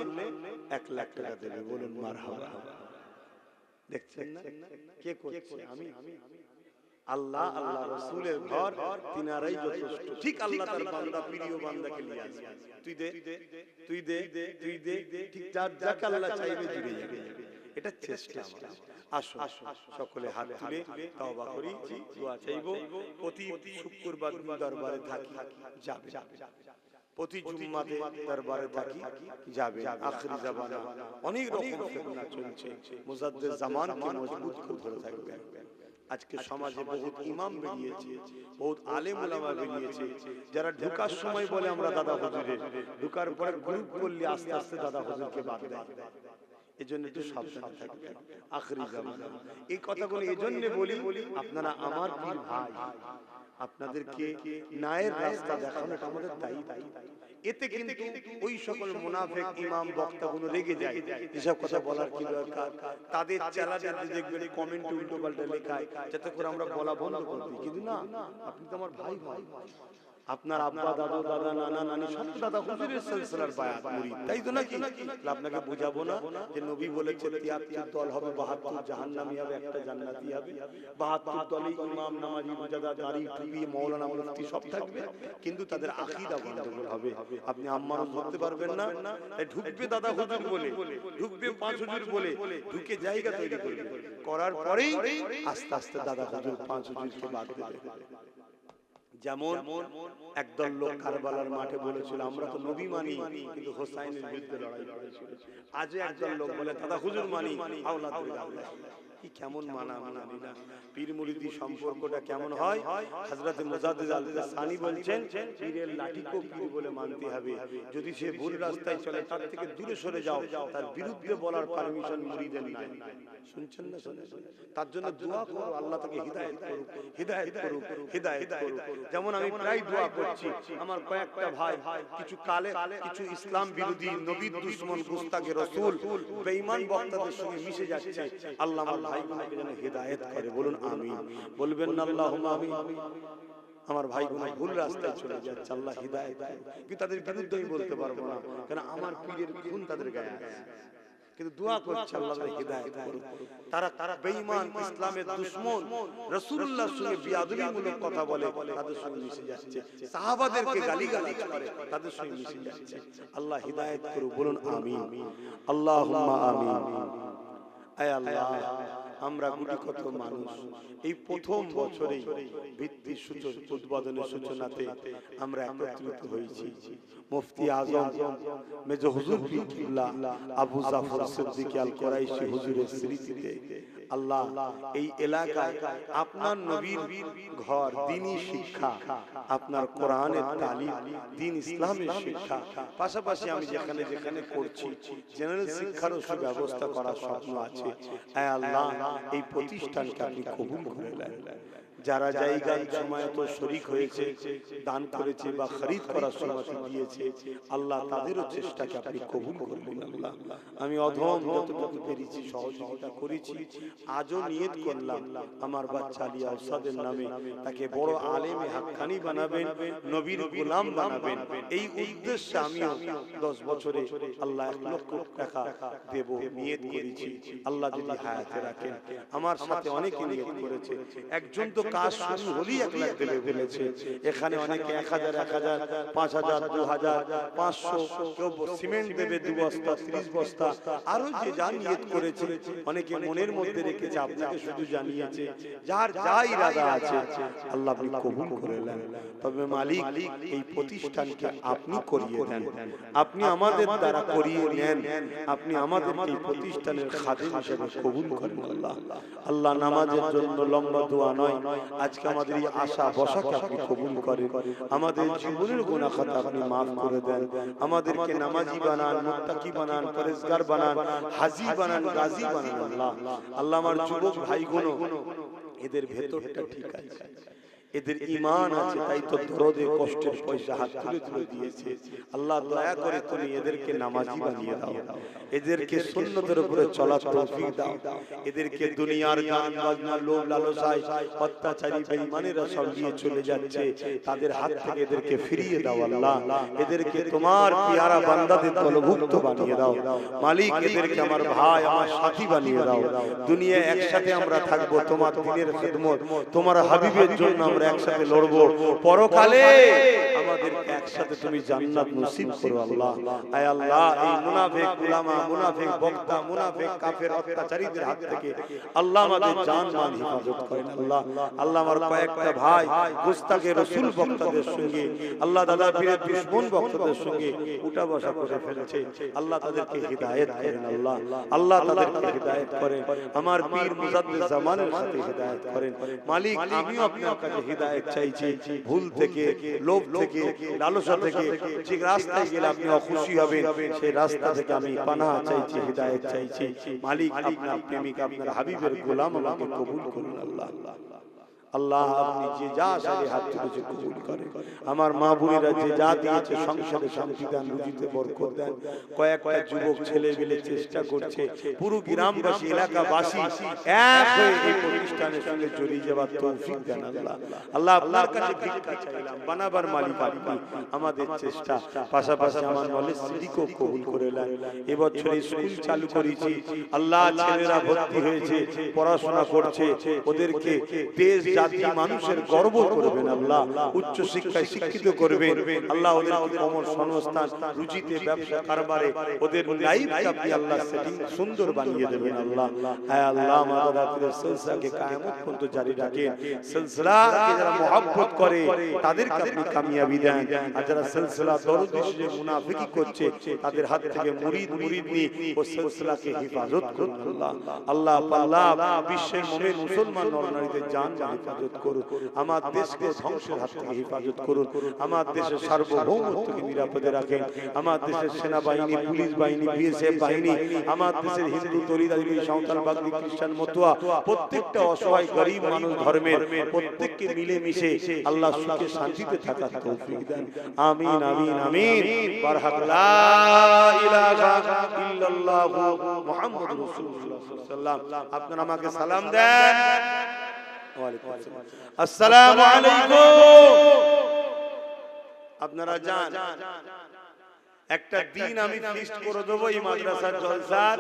1 লাখ টাকা দেবে বলুন মারহাবা দেখছেন না কে করছে আমি আল্লাহ আল্লাহ রাসূলের ঘর তিনারাই যথেষ্ট ঠিক আল্লাহ তার বান্দা প্রিয় বান্দাকে নিয়ে আসে তুই দে তুই দে তুই দে ঠিক যাকে আল্লাহ চাইবে জুড়ে যাবে এটা চেষ্টা আমাদের আসো সকলে হাত তুলে তওবা করি দোয়া চাইবো প্রতি শুক্রবার দরবারে থাকি যাবে প্রতি জুম্মাতে দরবারে থাকি যাবে আখিরি জামানা অনেক রকম ফিতনা চলছে মুজাদ্দিদ জামানকে মজবুত করে ধরে থাকবে আজকে সমাজে বহুত ইমাম বেরিয়েছে বহুত আলেম উলামা বেরিয়েছে যারা ঢোকার সময় বলে আমরা দাদা হুজুরের ঢোকার পরে গ্রুপ করলে আস্তে আস্তে দাদা হুজুরকে বাদ দেয় এজন্য একটু সাবধান থাকবেন আখিরি জামানা এই কথাগুলো এজন্য বলি আপনারা আমার পীর ভাই আপনাদেরকে ন্যায়ের রাস্তা দেখানোটা আমাদের দায়িত্ব এতে কিন্তু ওই সকল মুনাফিক ইমাম বক্তাগুলো রেগে যায় এসব কথা বলার কি দরকার তাদের চ্যানেলে দেখবেন কমেন্ট উল্টো পাল্টা লেখায় যাতে করে আমরা বলা বন্ধ করে দিই কিন্তু না আপনি তো আমার ভাই ভাই আপনার আব্বা দাদু দাদা নানা নানি সব দাদা হুজুরের সিলসিলার বায়াত মুরিদ তাই তো নাকি আপনাকে বুঝাবো না যে নবী বলেছে 73 দল হবে 72 জাহান্নামী হবে একটা জান্নাতি হবে 72 দলে ইমাম নামাজি রোজাদার দাড়ি টুপি মাওলানা মুফতি সব থাকবে কিন্তু তাদের আকীদা গন্ডগোল হবে আপনি আম্মানও ধরতে পারবেন না ঢুকবে দাদা হুজুর বলে ঢুকবে পাঁচ হুজুর বলে ঢুকে জায়গা তৈরি করবে করার পরেই আস্তে আস্তে দাদা হুজুর পাঁচ হুজুরকে বাদ দেবে যেমন একদল লোক কারবালার মাঠে বলেছিল আমরা তো নবী মানি কিন্তু হোসাইনের বিরুদ্ধে লড়াই করেছিল আজ একদল লোক বলে দাদা হুজুর মানি আওলাদুল আল্লাহ কি কেমন মানা মানি না পীর মুরিদি সম্পর্কটা কেমন হয় হযরত মুজাদ্দিদ আল-সানি বলছেন পীরের লাঠিকে পীর বলে মানতে হবে যদি সে ভুল রাস্তায় চলে তার থেকে দূরে সরে যাও তার বিরুদ্ধে বলার পারমিশন মুরিদের নাই শুনছেন না শুনছেন তার জন্য দোয়া করো আল্লাহ তাকে হিদায়াত করুক হিদায়াত করুক হিদায়াত করুক যেমন আমি প্রায় দোয়া করছি আমার কয়েকটা ভাই কিছু কালে কিছু ইসলাম বিরোধী নবীর দুশমন গুস্তাখে রাসূল বেঈমান বক্তাদের সঙ্গে মিশে যাচ্ছে আল্লাহ আমার ভাইগুলোকে যেন হেদায়েত করে, বলুন আমিন। বলবেন না আল্লাহুম্মা আমিন? আমার ভাইগুলো ভুল রাস্তায় চলে যাচ্ছে, আল্লাহ হিদায়াত করুন। কিন্তু তাদের বিরুদ্ধে আমি বলতে পারবো না, কারণ আমার পীরের খুন তাদের গায়ে আছে। কিন্তু দোয়া করছে আল্লাহ তাদের হিদায়াত করুন। তারা বেঈমান, ইসলামের দুশমন, রাসূলুল্লাহর সঙ্গে বিয়াদবিমূলক কথা বলে, তাদের সঙ্গে মিশে যাচ্ছে। সাহাবাদেরকে গালিগালাজ করে, তাদের সঙ্গে মিশে যাচ্ছে। আল্লাহ হিদায়াত করুন, বলুন আমিন। আল্লাহুম্মা আমিন। আয় আল্লাহ, আমরা গুটি কত মানুষ এই প্রথম বছরেই ভিত্তি উদ্বোধনের সূচনাতে আমরা একত্রিত হয়েছি। মুফতি আজম মেজর হুজুর পীর কিবলা আবু জাফর সিদ্দিকী আল কুরাইশি হুজুরের স্মৃতিতে আল্লাহ এই এলাকায় আপনার নবীর ঘর, দ্বীনি শিক্ষা, আপনার কোরআনের তালিম, দ্বীন ইসলামের শিক্ষা, পাশাপাশি আমি যেখানে যেখানে করছি জেনারেল শিক্ষারও সুব্যবস্থা করার স্বপ্ন আছে। আয় আল্লাহ, এই প্রতিষ্ঠানকে আপনি কবুল করে নেন। যারা জায়গায় জমায়েত শরীক হয়েছে, দান করেছে বা খরিদ করার অনুমতি দিয়েছে, আল্লাহ তাদেরও চেষ্টাকে আপনি কবুল করবেন। আল্লাহ, আমি অধম যতটুকু পেরেছি সহযোগিতা করেছি। আজও নিয়ত করলাম আমার বাচ্চা আলী আউসাদের নামে তাকে বড় আলেমে হাক্কানি বানাবেন, নবীর গোলাম বানাবেন। এই উদ্দেশ্যে আমিও 10 বছরে আল্লাহ 1 লক্ষ টাকা দেব নিয়ত করেছি। আল্লাহ যদি হায়াতে রাখেন। আমার সাথে অনেকে নিয়ত করেছে, একজন তো কাজ শুরু হলেই 1 লাখ দেবে বলেছে। এখানে অনেকে 1000, 1000, 5000, 2000, 500, কেউ সিমেন্ট দেবে 2 বস্তা, 30 বস্তা, আরো যে যা নিয়ত করেছে। অনেকে মনের মধ্যে রেখেছে, আপনাকে শুধু জানিয়েছে। যার যা ইরাদা আছে আল্লাহ আপনি কবুল করে নেন। তবে মালিক, এই প্রতিষ্ঠানকে আপনি করিয়ে দেন, আপনি আমাদের দ্বারা করিয়ে নেন, আপনি আমাদের এই প্রতিষ্ঠানের খাদেম হিসেবে কবুল করেন। আল্লাহ আল্লাহ নামাজের জন্য লম্বা দোয়া নয়, আজকে আমাদের এই আশা বসাকে আপনি কবুল করেন। আমাদের জীবনের গুনাহ খাতা আপনি maaf করে দেন। আমাদেরকে নামাজি বানান, মুত্তাকি বানান, পরেজগার বানান, হাজি বানান, গাজী বানান। আল্লাহ আল্লাহ আমার যুবক ভাইগুলো, এদের ভেতরটা ঠিক আছে, এদের ঈমান আছে, তাই তো দরদে কষ্টের পয়সা হাত তুলে তুলে দিয়েছে। আল্লাহ দয়া করে তুমি এদেরকে নামাজি বানিয়ে দাও, এদেরকে সুন্নতের উপরে চলার তৌফিক দাও। এদেরকে দুনিয়ার গান বাজনা, লোভ লালসায় অত্যাচারী বেঈমানেরা সব নিয়ে চলে যাচ্ছে, তাদের হাত থেকে এদেরকে ফিরিয়ে দাও। আল্লাহ এদেরকে তোমার পিয়ারা বান্দাদের দলভুক্ত বানিয়ে দাও। মালিক এদেরকে আমার ভাই, আমার সাথী বানিয়ে দাও। দুনিয়ায় একসাথে আমরা থাকবো তোমার দ্বীনের খিদমত, তোমার হাবিবের জন্য আমরা একসাথে লড়বো। পরকালে আমাদেরকে একসাথে তুমি জান্নাত নসিব করো। আল্লাহ আয় আল্লাহ, এই মুনাফিক উলামা, মুনাফিক বক্তা, মুনাফিক কাফের অত্যাচারীদের হাত থেকে আল্লাহ আমাদের জান মান হেফাজত করেন। আল্লাহ আল্লাহ আমার কয়েকটা ভাই গুস্তাখে রাসূল বক্তাদের সঙ্গে, আল্লাহ দাদা পীরের দুশমন বক্তাদের সঙ্গে উঠা বসা করে ফেলেছে। আল্লাহ তাদেরকে হিদায়াত করেন। আল্লাহ আল্লাহ তাদেরকে হিদায়াত করেন। আমার পীর মুজাদ্দিদ জামানের সাথে হিদায়াত করেন। মালিক আমিও আপনার কাছে হিদায়াত চাইছি, ভুল থেকে, লোভ থেকে, লালসা থেকে, যে রাস্তায় গেলে আপনি অখুশি হবেন সেই রাস্তা থেকে আমি পানাহ চাইছি, হিদায়াত চাইছি। মালিক আপনার প্রেমিক, আপনার হাবিবের গোলাম আমাকে কবুল করুন। আল্লাহ আল্লাহ আপনি যে যা সাথে হাত তুলেছে কবুল করেন। আমার মা বোনেরা যে যা দিয়েছে সংসারে শান্তি দেন, রুজিতে বরকত দেন। কয়েকটা যুবক ছেলে মিলে চেষ্টা করছে, পুরো গ্রামবাসী, এলাকাবাসী এক হয়ে এই প্রতিষ্ঠানের সঙ্গে জড়িয়ে যাওয়ার তৌফিক দেন। আল্লাহ আল্লাহ আপনার কাছে ভিক্ষা চাইলাম, বানাবার মালিক আপনি। আমাদের চেষ্টা পাশাপাশি আমার নলেজ সিটিকেও কবুল করে নেন। এবছর স্কুল চালু করেছি, আল্লাহ ছেলেরা ভর্তি হয়েছে, পড়াশোনা করছে, ওদেরকে দেশ জাতি মানুষের গর্ব করবেন। আল্লাহ উচ্চ শিক্ষায় শিক্ষিত করবেন। আল্লাহ ওদের কর্মসংস্থান, রুজিতে, ব্যবসা কারবারে ওদের লাইফকে আপনি আল্লাহ সেটিং সুন্দর বানিয়ে দেবেন। আল্লাহ হ্যাঁ আল্লাহ আমাদের রাতের সিলসিলাকে কিয়ামত পর্যন্ত জারি রাখেন। সিলসিলাকে যারা মহব্বত করে তাদেরকে আপনি কামিয়াবি দেন, আর যারা সিলসিলা দরদি শিখে মুনাফিকি করছে তাদের হাত থেকে মুরিদনি ও সিলসিলাকে হেফাজত করুন। আল্লাহ আল্লাহ আল্লাহ বিশ্বের মুমিন মুসলমান নরনারীদের জান হেফাজত করুন, আমার দেশকে ধ্বংসের হাত থেকে হেফাজত করুন, আমার দেশের সার্বভৌমত্বকে নিরাপদে রাখেন, আমার দেশের সেনাবাহিনী, পুলিশ বাহিনী, বিএসএফ বাহিনী, আমার দেশের হিন্দু, দলিত, সাঁওতাল, বাগদি, খ্রিস্টান, মতুয়া, প্রত্যেকটা অসহায় গরিব মানুষ ধর্মের প্রত্যেককে মিলে মিশে আল্লাহ সুখে শান্তিতে থাকার তৌফিক দেন। আমিন আমিন আমিন। বারহাক লা ইলাহা ইল্লাল্লাহু মুহাম্মাদুর রাসূলুল্লাহ সাল্লাল্লাহু আলাইহি ওয়াসাল্লাম। আপনারা আমাকে সালাম দেন। ওয়া আলাইকুম আসসালাম। আসসালামু আলাইকুম। আপনারা যান, একটা দিন আমি ফিক্সড করে দেবো এই মাদ্রাসার জলসার,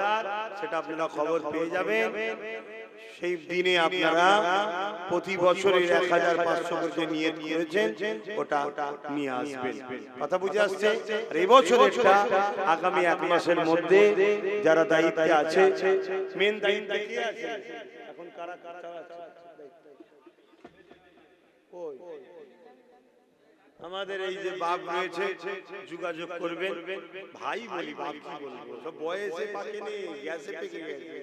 সেটা আপনারা খবর পেয়ে যাবেন। সেই দিনে আপনারা প্রতি বছরের 1500 করে যে নিয়ত করেছেন ওটা নিয়ে আসবেন। কথা বুঝে আসছে? আর এই বছরেরটা আগামী 1 মাসের মধ্যে যারা দায়িত্বে আছে, মেন দায়িত্বে কি আছে এখন, কারা কারা আছে ওই আমাদের এই যে বাপ রয়েছে, যোগাযোগ করবেন। ভাই বলি, বাপ কি বলবো, সব বয়সে পাকেনি, গ্যাসে পেকে গেছে,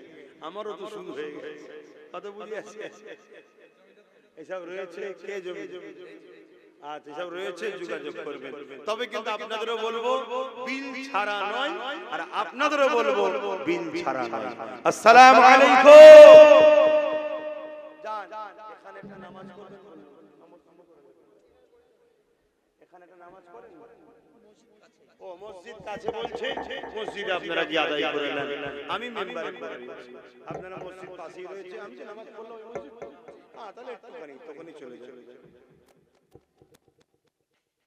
আমারও তো শুরু হয়ে গেছে। কথা বুঝে আসছে? এসব রয়েছে, কে জমি, আচ্ছা এসব রয়েছে, যোগাযোগ করবেন। তবে কিন্তু আপনাদেরও বলবো বিল ছাড়া নয়, আর আপনাদেরও বলবো বিল ছাড়া নয়। আসসালামু আলাইকুম। যান, এখানে একটা নামাজ পড়বেন, এখানে একটা নামাজ পড়েন। ও মসজিদ কাছে বলছে, মসজিদে আপনারা গিয়ে আদায় করে নেন। আমি মেম্বারে বলছি, আপনারা মসজিদ পাশেই রয়েছে, আমি যে নামাজ পড়লাম ওই মসজিদ, তাহলে একটুখানি তখনই চলে যাবে।